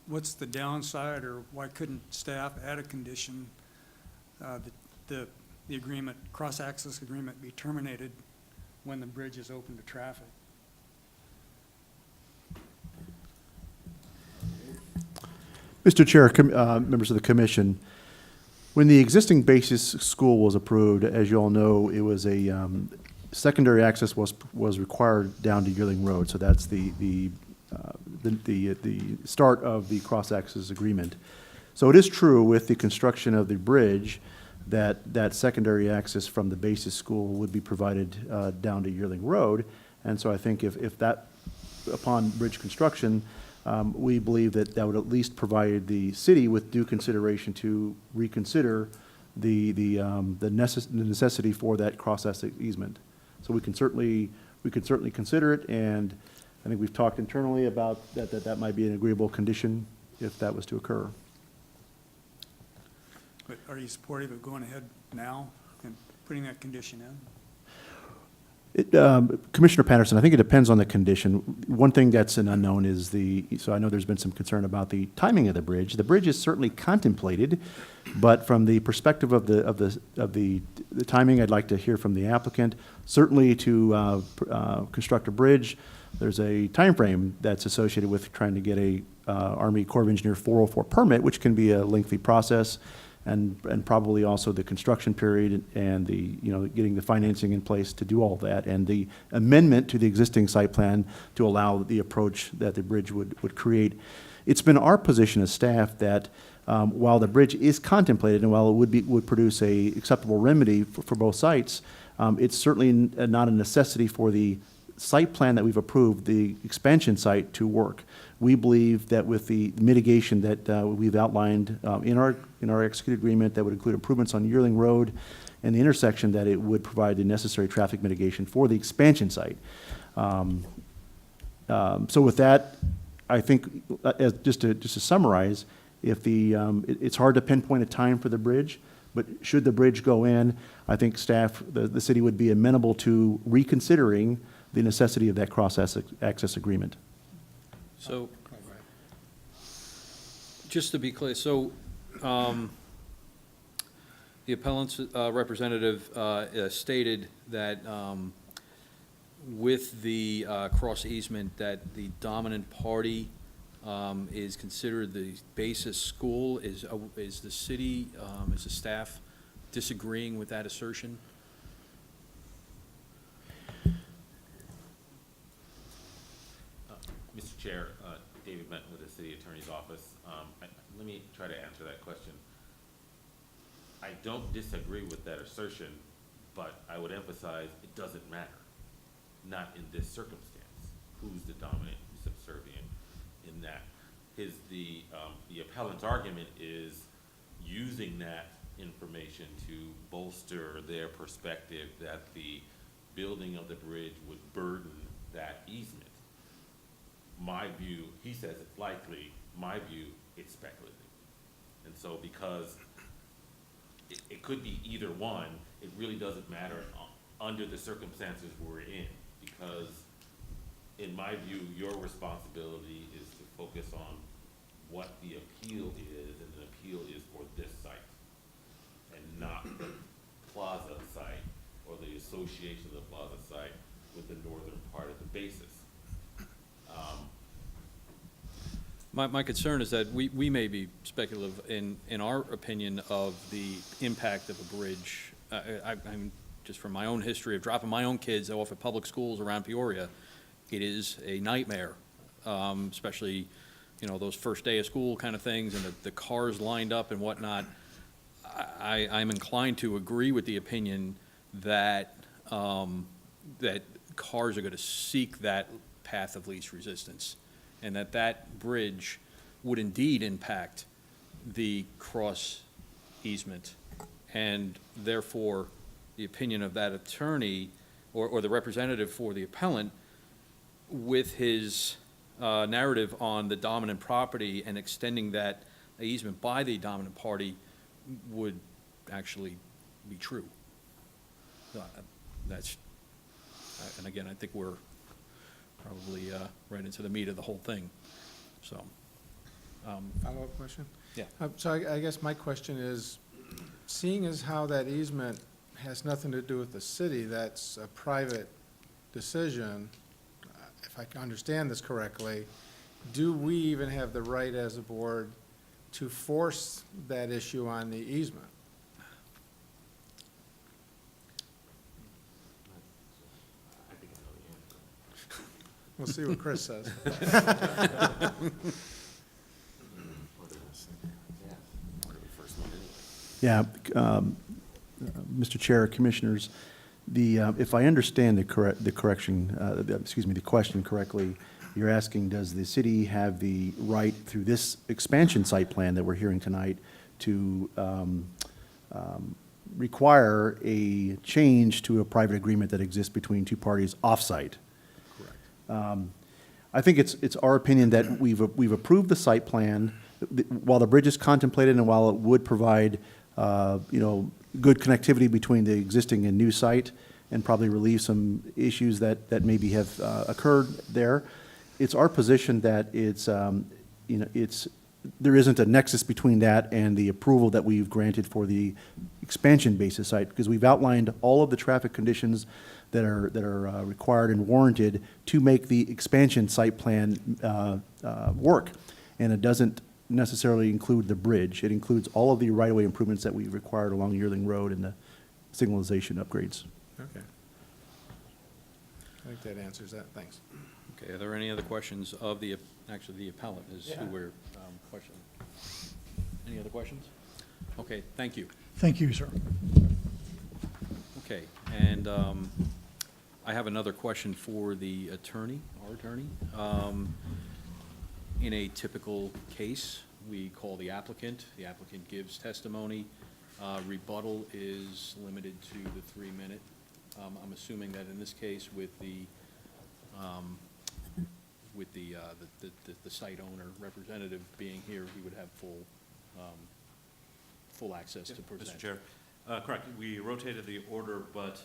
J: what's the downside, or why couldn't staff add a condition that the agreement, cross-access agreement, be terminated when the bridge is open to traffic?
D: Mr. Chair, members of the commission, when the existing basis school was approved, as you all know, it was a secondary access was required down to Yearling Road. So that's the start of the cross-access agreement. So it is true with the construction of the bridge that secondary access from the basis school would be provided down to Yearling Road. And so I think if that, upon bridge construction, we believe that would at least provide the city with due consideration to reconsider the necessity for that cross-access easement. So we could certainly consider it, and I think we've talked internally about that might be an agreeable condition if that was to occur.
J: But are you supportive of going ahead now and putting that condition in?
D: Commissioner Patterson, I think it depends on the condition. One thing that's an unknown is so I know there's been some concern about the timing of the bridge. The bridge is certainly contemplated, but from the perspective of the timing, I'd like to hear from the applicant. Certainly to construct a bridge, there's a time frame that's associated with trying to get a Army Corps of Engineer 404 permit, which can be a lengthy process. And probably also the construction period and getting the financing in place to do all that, and the amendment to the existing site plan to allow the approach that the bridge would create. It's been our position as staff that while the bridge is contemplated and while it would produce a acceptable remedy for both sites, it's certainly not a necessity for the site plan that we've approved, the expansion site, to work. We believe that with the mitigation that we've outlined in our executed agreement that would include improvements on Yearling Road and the intersection, that it would provide the necessary traffic mitigation for the expansion site. So with that, I think, just to summarize, it's hard to pinpoint a time for the bridge, but should the bridge go in, I think staff, the city would be amenable to reconsidering the necessity of that cross-access agreement.
A: So, just to be clear, so the appellant's representative stated that with the cross easement, that the dominant party is considered the basis school. Is the city, is the staff disagreeing with that assertion?
L: Mr. Chair, David Benton with the City Attorney's Office. Let me try to answer that question. I don't disagree with that assertion, but I would emphasize it doesn't matter, not in this circumstance. Who's the dominant, subservient in that? The appellant's argument is using that information to bolster their perspective that the building of the bridge would burden that easement. My view, he says it's likely, my view, it's speculative. And so because it could be either one, it really doesn't matter under the circumstances we're in. Because in my view, your responsibility is to focus on what the appeal is, and the appeal is for this site, and not the plaza site or the association of the plaza site with the northern part of the basis.
A: My concern is that we may be speculative in our opinion of the impact of a bridge. I'm just from my own history of dropping my own kids off at public schools around Peoria, it is a nightmare, especially, you know, those first day of school kind of things and the cars lined up and whatnot. I'm inclined to agree with the opinion that, that cars are going to seek that path of least resistance, and that bridge would indeed impact the cross easement, and therefore, the opinion of that attorney or the representative for the appellant with his narrative on the dominant property and extending that easement by the dominant party would actually be true. That's, and again, I think we're probably right into the meat of the whole thing, so.
B: Follow-up question?
A: Yeah.
B: So I guess my question is, seeing as how that easement has nothing to do with the city, that's a private decision, if I can understand this correctly, do we even have the right as a board to force that issue on the easement?
L: I think I know the answer.
B: We'll see what Chris says.
D: Yeah, Mr. Chair, Commissioners, if I understand the question correctly, you're asking, does the city have the right through this expansion site plan that we're hearing tonight to require a change to a private agreement that exists between two parties off-site? Correct. I think it's our opinion that we've approved the site plan. While the bridge is contemplated and while it would provide good connectivity between the existing and new site and probably relieve some issues that maybe have occurred there, it's our position that there isn't a nexus between that and the approval that we've granted for the expansion basis site, because we've outlined all of the traffic conditions that are required and warranted to make the expansion site plan work. And it doesn't necessarily include the bridge. It includes all of the right-of-way improvements that we've required along Yearling Road and the signalization upgrades.
B: Okay. I think that answers that. Thanks.
A: Okay, are there any other questions of the appellant is who we're questioning? Any other questions? Okay, thank you.
K: Thank you, sir.
A: Okay, and I have another question for the attorney, our attorney. In a typical case, we call the applicant gives testimony. Rebuttal is limited to the 3-minute. I'm assuming that in this case with the site owner representative being here, he would have full access to present.
M: Mr. Chair, correct. We rotated the order, but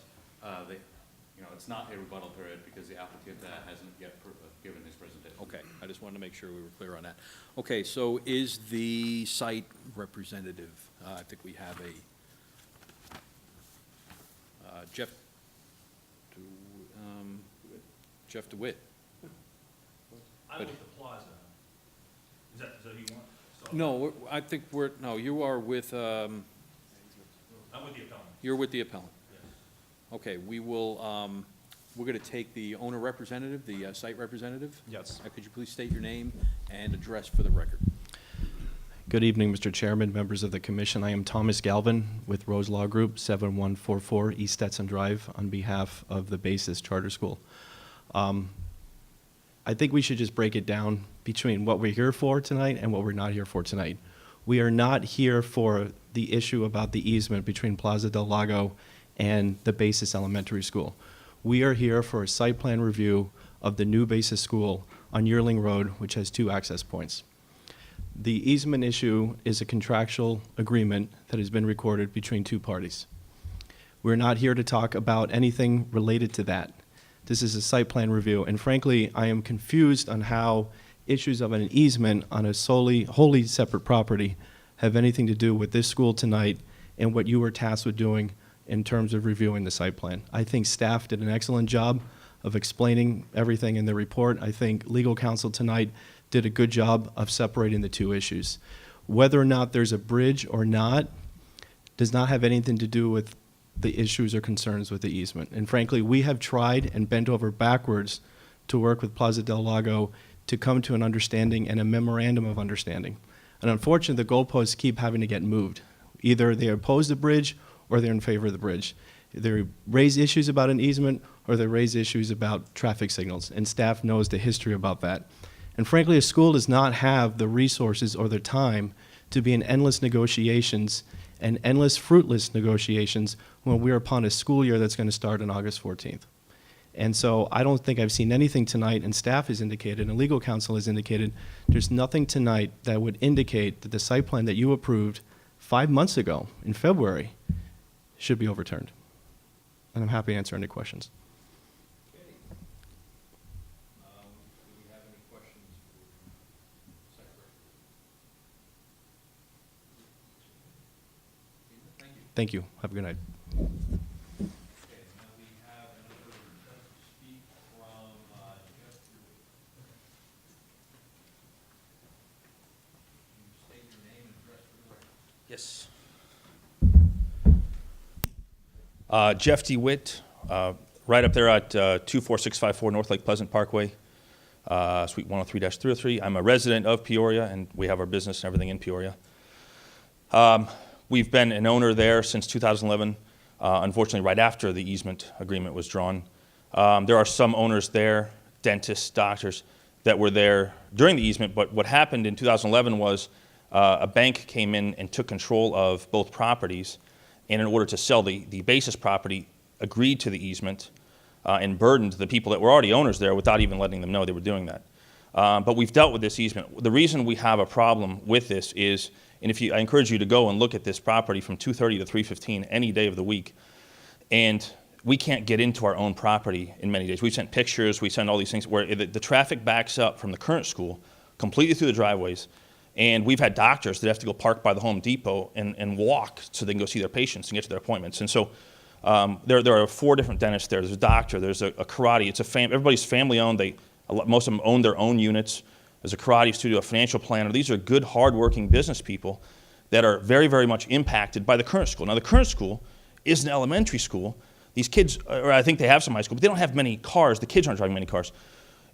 M: it's not a rebuttal period because the applicant hasn't yet given his presentation.
A: Okay, I just wanted to make sure we were clear on that. Okay, so is the site representative, I think we have a Jeff DeWitt.
F: I'm with the plaza. Is that who you want? So-
A: No, I think you are with,
F: I'm with the appellant.
A: you're with the appellant.
F: Yes.
A: Okay, we will, we're going to take the owner representative, the site representative.
N: Yes.
A: Could you please state your name and address for the record?
N: Good evening, Mr. Chairman, members of the commission. I am Thomas Galvin with Rose Law Group, 7144 East Stetson Drive, on behalf of the Basis Charter School. I think we should just break it down between what we're here for tonight and what we're not here for tonight. We are not here for the issue about the easement between Plaza del Lago and the Basis Elementary School. We are here for a site plan review of the new Basis School on Yearling Road, which has 2 access points. The easement issue is a contractual agreement that has been recorded between 2 parties. We're not here to talk about anything related to that. This is a site plan review, and frankly, I am confused on how issues of an easement on a wholly separate property have anything to do with this school tonight and what you were tasked with doing in terms of reviewing the site plan. I think staff did an excellent job of explaining everything in the report. I think legal counsel tonight did a good job of separating the 2 issues. Whether or not there's a bridge or not does not have anything to do with the issues or concerns with the easement. And frankly, we have tried and bent over backwards to work with Plaza del Lago to come to an understanding and a memorandum of understanding. And unfortunately, the goalposts keep having to get moved. Either they oppose the bridge or they're in favor of the bridge. They raise issues about an easement or they raise issues about traffic signals, and staff knows the history about that. And frankly, a school does not have the resources or the time to be in endless negotiations and endless fruitless negotiations when we're upon a school year that's going to start on August 14th. And so I don't think I've seen anything tonight, and staff has indicated, and legal counsel has indicated, there's nothing tonight that would indicate that the site plan that you approved 5 months ago in February should be overturned. And I'm happy to answer any questions.
A: Okay. Do we have any questions for Secretary? Thank you.
N: Thank you. Have a good night.
A: Okay, now we have another request to speak from Jeff Hewitt. Can you state your name and address for the record?
O: Yes. Jeff DeWitt, right up there at 24654 North Lake Pleasant Parkway, Suite 103-303. I'm a resident of Peoria, and we have our business and everything in Peoria. We've been an owner there since 2011, unfortunately right after the easement agreement was drawn. There are some owners there, dentists, doctors, that were there during the easement, but what happened in 2011 was a bank came in and took control of both properties, and in order to sell the basis property, agreed to the easement and burdened the people that were already owners there without even letting them know they were doing that. But we've dealt with this easement. The reason we have a problem with this is, and I encourage you to go and look at this property from 2:30 to 3:15 any day of the week, and we can't get into our own property in many days. We've sent pictures, we send all these things where the traffic backs up from the current school completely through the driveways, and we've had doctors that have to go park by the Home Depot and walk so they can go see their patients and get to their appointments. And so there are 4 different dentists there. There's a doctor, there's a karate, everybody's family owned. Most of them own their own units. There's a karate studio, a financial planner. These are good, hard-working business people that are very, very much impacted by the current school. Now, the current school is an elementary school. These kids, or I think they have some high school, but they don't have many cars. The kids aren't driving many cars.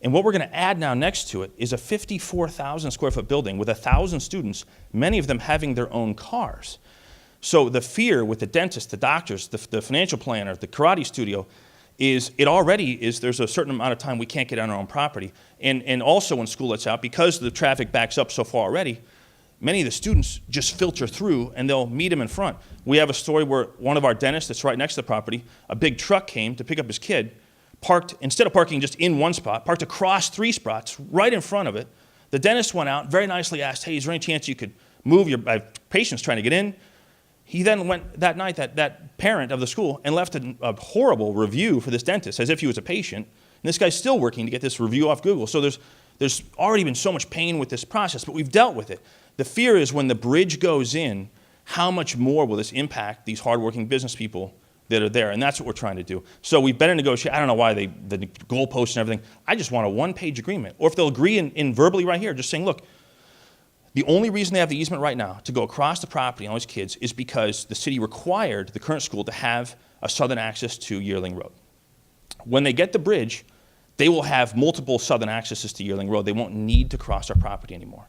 O: And what we're going to add now next to it is a 54,000 square foot building with 1,000 students, many of them having their own cars. So the fear with the dentists, the doctors, the financial planner, the karate studio, is there's a certain amount of time we can't get on our own property. And also when school lets out, because the traffic backs up so far already, many of the students just filter through and they'll meet them in front. We have a story where one of our dentists that's right next to the property, a big truck came to pick up his kid, parked, instead of parking just in one spot, parked across 3 spots right in front of it. The dentist went out, very nicely asked, hey, is there any chance you could move I have patients trying to get in? He then went that night, that parent of the school, and left a horrible review for this dentist, as if he was a patient. And this guy's still working to get this review off Google. So there's already been so much pain with this process, but we've dealt with it. The fear is when the bridge goes in, how much more will this impact these hardworking business people that are there? And that's what we're trying to do. So we've been in negotiation. I don't know why the goalposts and everything. I just want a 1-page agreement. Or if they'll agree in verbally right here, just saying, look, the only reason they have the easement right now to go across the property and all these kids is because the city required the current school to have a southern access to Yearling Road. When they get the bridge, they will have multiple southern accesses to Yearling Road. They won't need to cross our property anymore.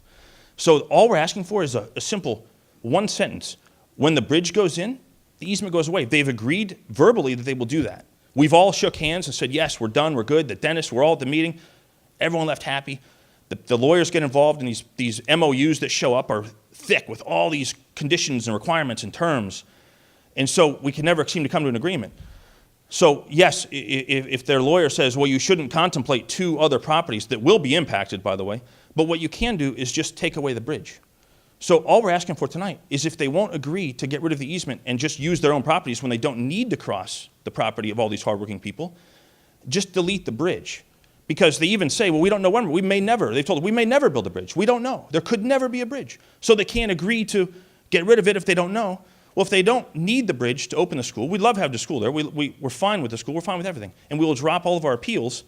O: So all we're asking for is a simple 1 sentence. When the bridge goes in, the easement goes away. They've agreed verbally that they will do that. We've all shook hands and said, yes, we're done, we're good. The dentists, we're all at the meeting. Everyone left happy. The lawyers get involved, and these MOUs that show up are thick with all these conditions and requirements and terms. And so we can never seem to come to an agreement. So yes, if their lawyer says, well, you shouldn't contemplate 2 other properties that will be impacted, by the way, but what you can do is just take away the bridge. So all we're asking for tonight is if they won't agree to get rid of the easement and just use their own properties when they don't need to cross the property of all these hardworking people, just delete the bridge. Because they even say, well, we don't know when, they've told us, we may never build a bridge. We don't know. There could never be a bridge. So they can't agree to get rid of it if they don't know. Well, if they don't need the bridge to open the school, we'd love to have the school there. We're fine with the school. We're fine with everything. And we will drop all of our appeals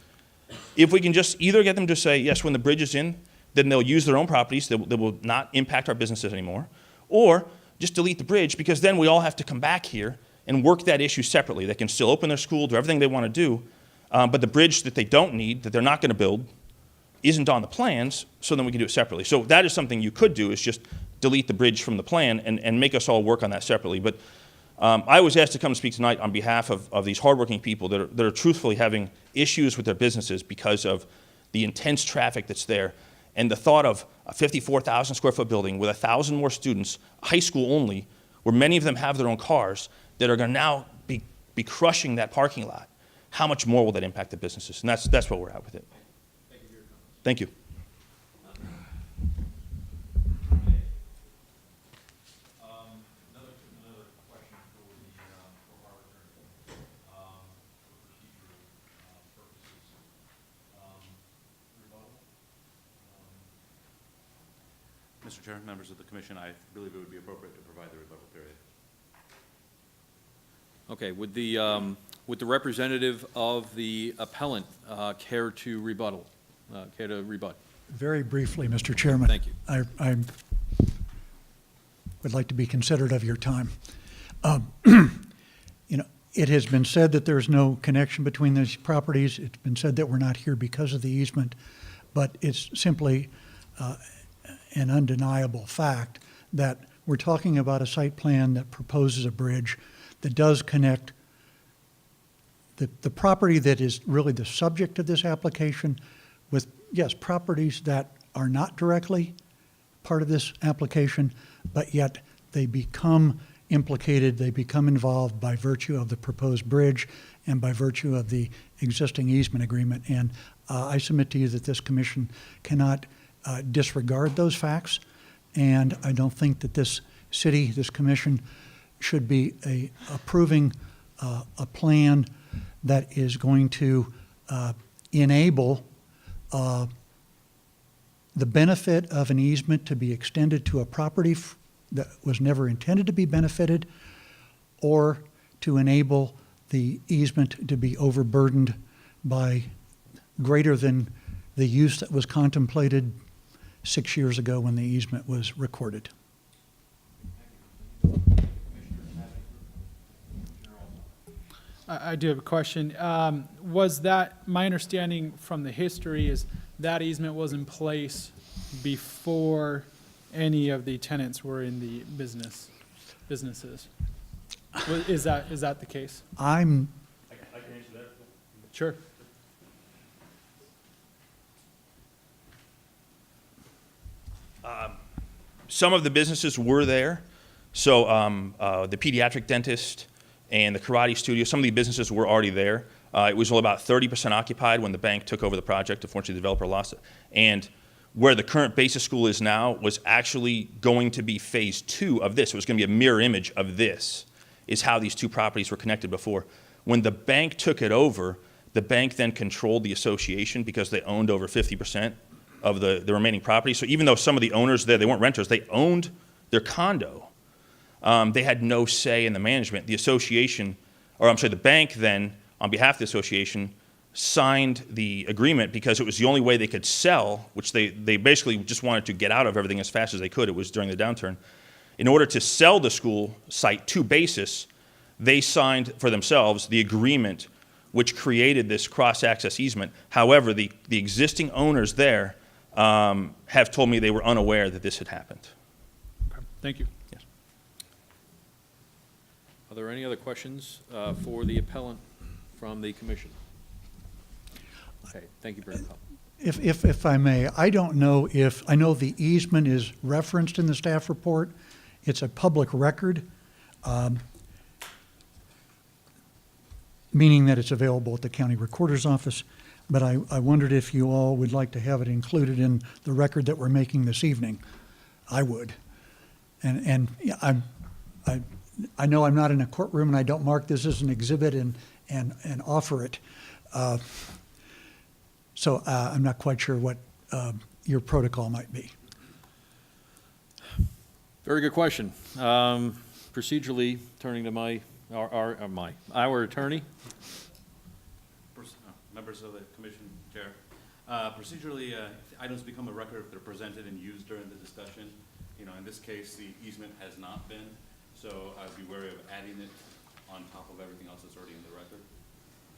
O: if we can just either get them to say, yes, when the bridge is in, then they'll use their own properties that will not impact our businesses anymore, or just delete the bridge, because then we all have to come back here and work that issue separately. They can still open their school, do everything they want to do, but the bridge that they don't need, that they're not going to build, isn't on the plans, so then we can do it separately. So that is something you could do, is just delete the bridge from the plan and make us all work on that separately. But I was asked to come speak tonight on behalf of these hardworking people that are truthfully having issues with their businesses because of the intense traffic that's there. And the thought of a 54,000 square foot building with 1,000 more students, high school only, where many of them have their own cars, that are going to now be crushing that parking lot. How much more will that impact the businesses? And that's where we're at with it. Thank you.
A: Another question for our attorney, for procedural purposes. Rebuttal?
M: Mr. Chair, members of the commission, I believe it would be appropriate to provide the rebuttal period.
A: Okay, would the representative of the appellant care to rebut?
K: Very briefly, Mr. Chairman.
A: Thank you.
K: I would like to be considerate of your time. It has been said that there's no connection between these properties. It's been said that we're not here because of the easement, but it's simply an undeniable fact that we're talking about a site plan that proposes a bridge that does connect the property that is really the subject of this application with, yes, properties that are not directly part of this application, but yet they become implicated, they become involved by virtue of the proposed bridge and by virtue of the existing easement agreement. And I submit to you that this commission cannot disregard those facts, and I don't think that this commission should be approving a plan that is going to enable the benefit of an easement to be extended to a property that was never intended to be benefited, or to enable the easement to be overburdened by greater than the use that was contemplated 6 years ago when the easement was recorded.
G: I do have a question. Was that, my understanding from the history is that easement was in place before any of the tenants were in the businesses? Is that the case?
O: I can answer that.
G: Sure.
O: Some of the businesses were there. So the pediatric dentist and the karate studio, some of the businesses were already there. It was about 30% occupied when the bank took over the project. Unfortunately, the developer lost it. And where the current basis school is now was actually going to be phase 2 of this. It was going to be a mirror image of this, is how these two properties were connected before. When the bank took it over, the bank then controlled the association because they owned over 50% of the remaining property. So even though some of the owners there, they weren't renters, they owned their condo. They had no say in the management. The association, or I'm sorry, the bank then, on behalf of the association, signed the agreement because it was the only way they could sell, which they basically just wanted to get out of everything as fast as they could. It was during the downturn. In order to sell the school site to Basis, they signed for themselves the agreement which created this cross-access easement. However, the existing owners there have told me they were unaware that this had happened.
A: Okay. Thank you.
O: Yes.
A: Are there any other questions for the appellant from the commission? Okay, thank you, Brent.
K: If I may, I don't know if, I know the easement is referenced in the staff report. It's a public record. meaning that it's available at the county recorder's office. But I wondered if you all would like to have it included in the record that we're making this evening. I would. And yeah, I know I'm not in a courtroom and I don't mark this as an exhibit and offer it. So I'm not quite sure what your protocol might be.
A: Very good question. Procedurally, turning to our attorney.
M: Members of the commission, Chair. Procedurally, items become a record if they're presented and used during the discussion. You know, in this case, the easement has not been, so I'd be wary of adding it on top of everything else that's already in the record.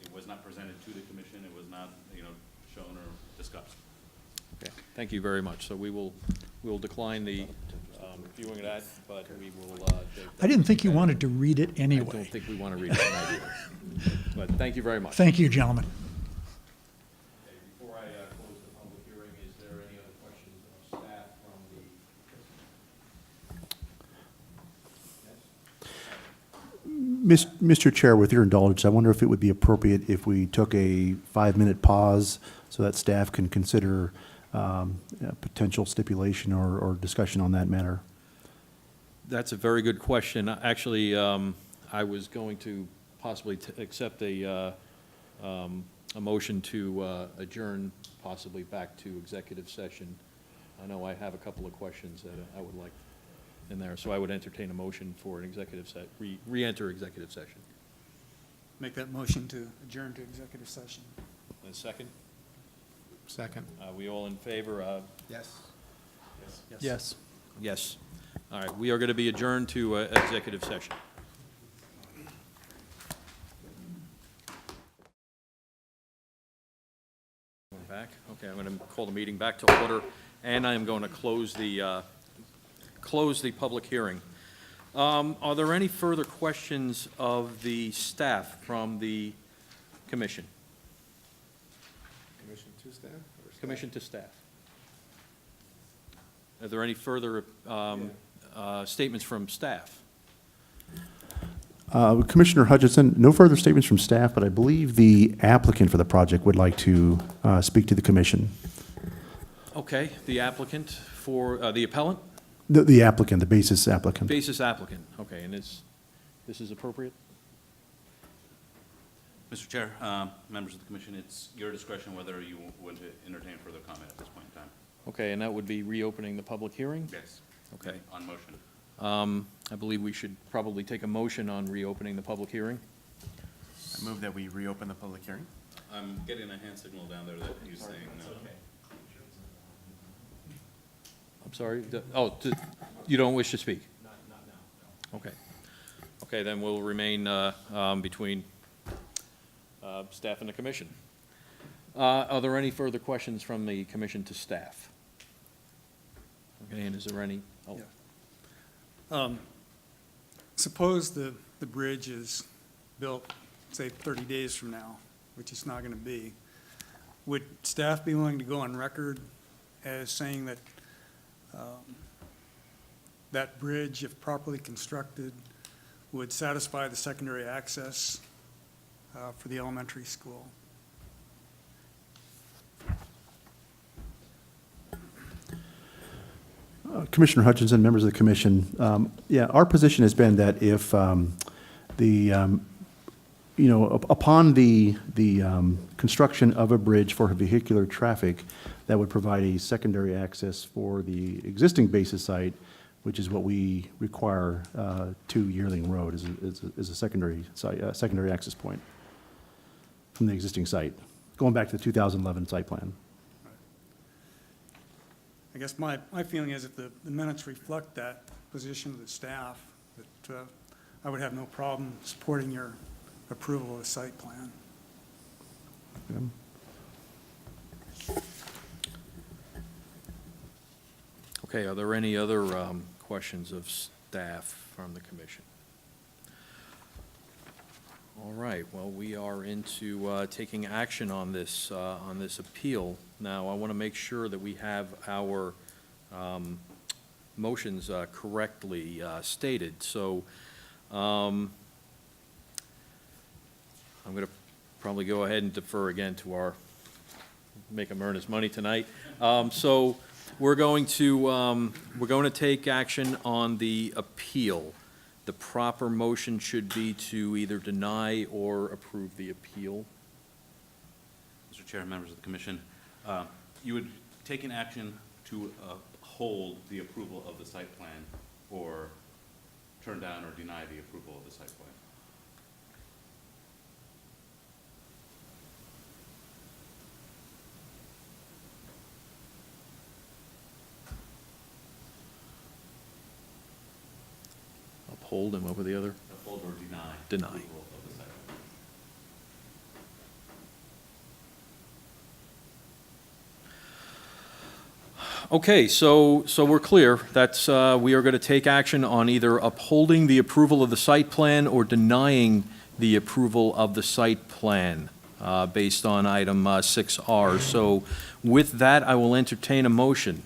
M: It was not presented to the commission. It was not, shown or discussed.
A: Okay, thank you very much. So we will decline the viewing of that, but we will.
K: I didn't think you wanted to read it anyway.
A: I don't think we want to read it tonight either. But thank you very much.
K: Thank you, gentlemen.
A: Okay, before I close the public hearing, is there any other questions of staff from the? Yes?
D: Mr. Chair, with your indulgence, I wonder if it would be appropriate if we took a 5-minute pause so that staff can consider potential stipulation or discussion on that matter.
A: That's a very good question. Actually, I was going to possibly accept a motion to adjourn possibly back to executive session. I know I have a couple of questions that I would like in there, so I would entertain a motion for an executive re-enter executive session.
J: Make that motion to adjourn to executive session.
A: And a second?
B: Second.
A: We all in favor of?
B: Yes.
G: Yes.
A: Yes. All right, we are going to be adjourned to executive session. Back. Okay, I'm going to call the meeting back to order, and I am going to close the public hearing. Are there any further questions of the staff from the commission?
B: Commission to staff?
A: Commission to staff. Are there any further statements from staff?
D: Commissioner Hutchinson, no further statements from staff, but I believe the applicant for the project would like to speak to the commission.
A: Okay, the applicant for, the appellant?
D: The applicant, the basis applicant.
A: Basis applicant, okay, and this is appropriate?
M: Mr. Chair, members of the commission, it's your discretion whether you want to entertain further comment at this point in time.
A: Okay, and that would be reopening the public hearing?
M: Yes.
A: Okay.
M: On motion.
A: I believe we should probably take a motion on reopening the public hearing.
C: I move that we reopen the public hearing.
M: I'm getting a hand signal down there that you're saying no.
A: I'm sorry, you don't wish to speak? Not now. Okay. Okay, then we'll remain between staff and the commission. Are there any further questions from the commission to staff? Okay, and is there any? Oh.
J: Yeah. Suppose the bridge is built, say, 30 days from now, which it's not going to be. Would staff be willing to go on record as saying that that bridge, if properly constructed, would satisfy the secondary access for the elementary school?
D: Commissioner Hutchinson, members of the commission, yeah, our position has been that if upon the construction of a bridge for vehicular traffic, that would provide a secondary access for the existing basis site, which is what we require to Yearling Road as a secondary site, secondary access point from the existing site, going back to the 2011 site plan.
J: I guess my feeling is if the minutes reflect that position of the staff, that I would have no problem supporting your approval of the site plan.
A: Okay, are there any other questions of staff from the commission? All right, well, we are into taking action on this appeal. Now, I want to make sure that we have our motions correctly stated. So I'm going to probably go ahead and defer again to our, make him earn his money tonight. So we're going to take action on the appeal. The proper motion should be to either deny or approve the appeal.
M: Mr. Chair, members of the commission, you would take an action to hold the approval of the site plan or turn down or deny the approval of the site plan.
A: Uphold him over the other?
M: Uphold or deny.
A: Deny.
M: Approval of the site plan.
A: Okay, so we're clear. That's, we are going to take action on either upholding the approval of the site plan or denying the approval of the site plan based on item 6R. So with that, I will entertain a motion.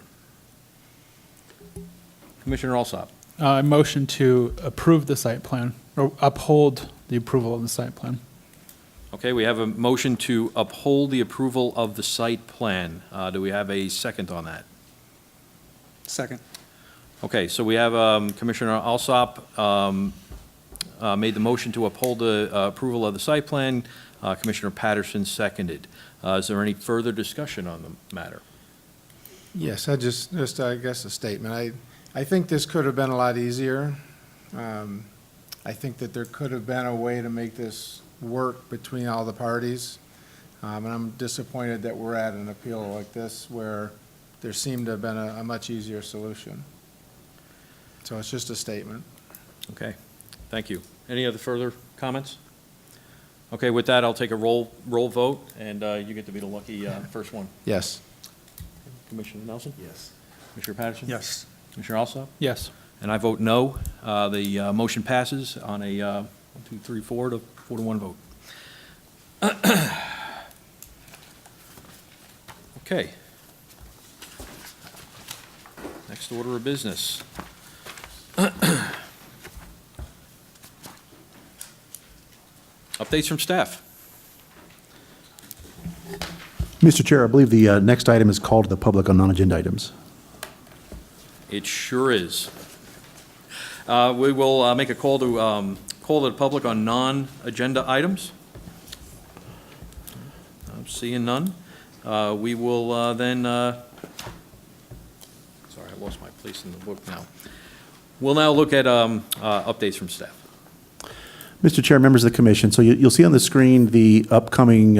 A: Commissioner Alsop.
G: I motion to approve the site plan, or uphold the approval of the site plan.
A: Okay, we have a motion to uphold the approval of the site plan. Do we have a second on that?
J: Second.
A: Okay, so we have Commissioner Alsop made the motion to uphold the approval of the site plan. Commissioner Patterson seconded. Is there any further discussion on the matter?
B: Yes, I just I guess a statement. I think this could have been a lot easier. I think that there could have been a way to make this work between all the parties. And I'm disappointed that we're at an appeal like this where there seemed to have been a much easier solution. So it's just a statement.
A: Okay, thank you. Any other further comments? Okay, with that, I'll take a roll vote, and you get to be the lucky first one.
B: Yes.
A: Commissioner Nelson?
C: Yes.
A: Commissioner Patterson?
J: Yes.
A: Commissioner Alsop?
G: Yes.
A: And I vote no. The motion passes on a 1, 2, 3, 4 to 4-1 vote. Okay. Next order of business. Updates from staff.
D: Mr. Chair, I believe the next item is called to the public on non-agenda items.
A: It sure is. We will make a call to the public on non-agenda items. I'm seeing none. We will then, sorry, I lost my place in the book now. We'll now look at updates from staff.
D: Mr. Chair, members of the commission, so you'll see on the screen the upcoming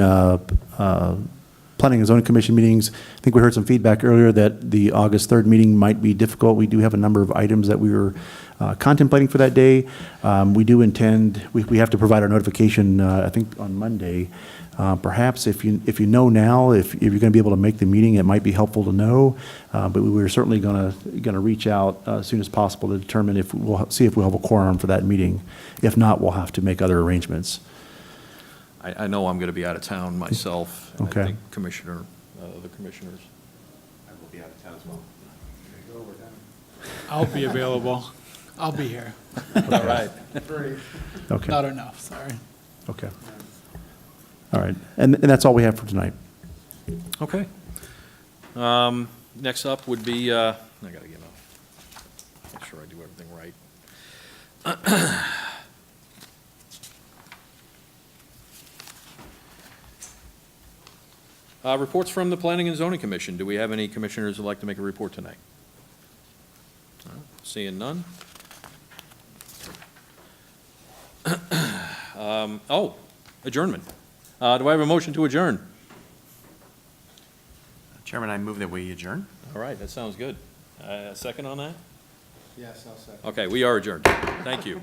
D: Planning and Zoning Commission meetings. I think we heard some feedback earlier that the August 3rd meeting might be difficult. We do have a number of items that we were contemplating for that day. We do intend, we have to provide our notification, I think, on Monday. Perhaps if you know now, if you're going to be able to make the meeting, it might be helpful to know. But we're certainly going to reach out as soon as possible to determine if we'll see if we'll have a quorum for that meeting. If not, we'll have to make other arrangements.
A: I know I'm going to be out of town myself. And
D: Okay.
A: I think the commissioners.
C: I will be out of town as well.
G: I'll be available. I'll be here.
A: All right.
D: Okay.
G: Not enough, sorry.
D: Okay. All right. And that's all we have for tonight.
A: Okay. Next up would be, I got to make sure I do everything right. Reports from the Planning and Zoning Commission. Do we have any commissioners who'd like to make a report tonight? Seeing none. Adjournment. Do I have a motion to adjourn?
C: Chairman, I move that we adjourn.
A: All right, that sounds good. Second on that?
B: Yes, I'll second.
A: Okay, we are adjourned. Thank you.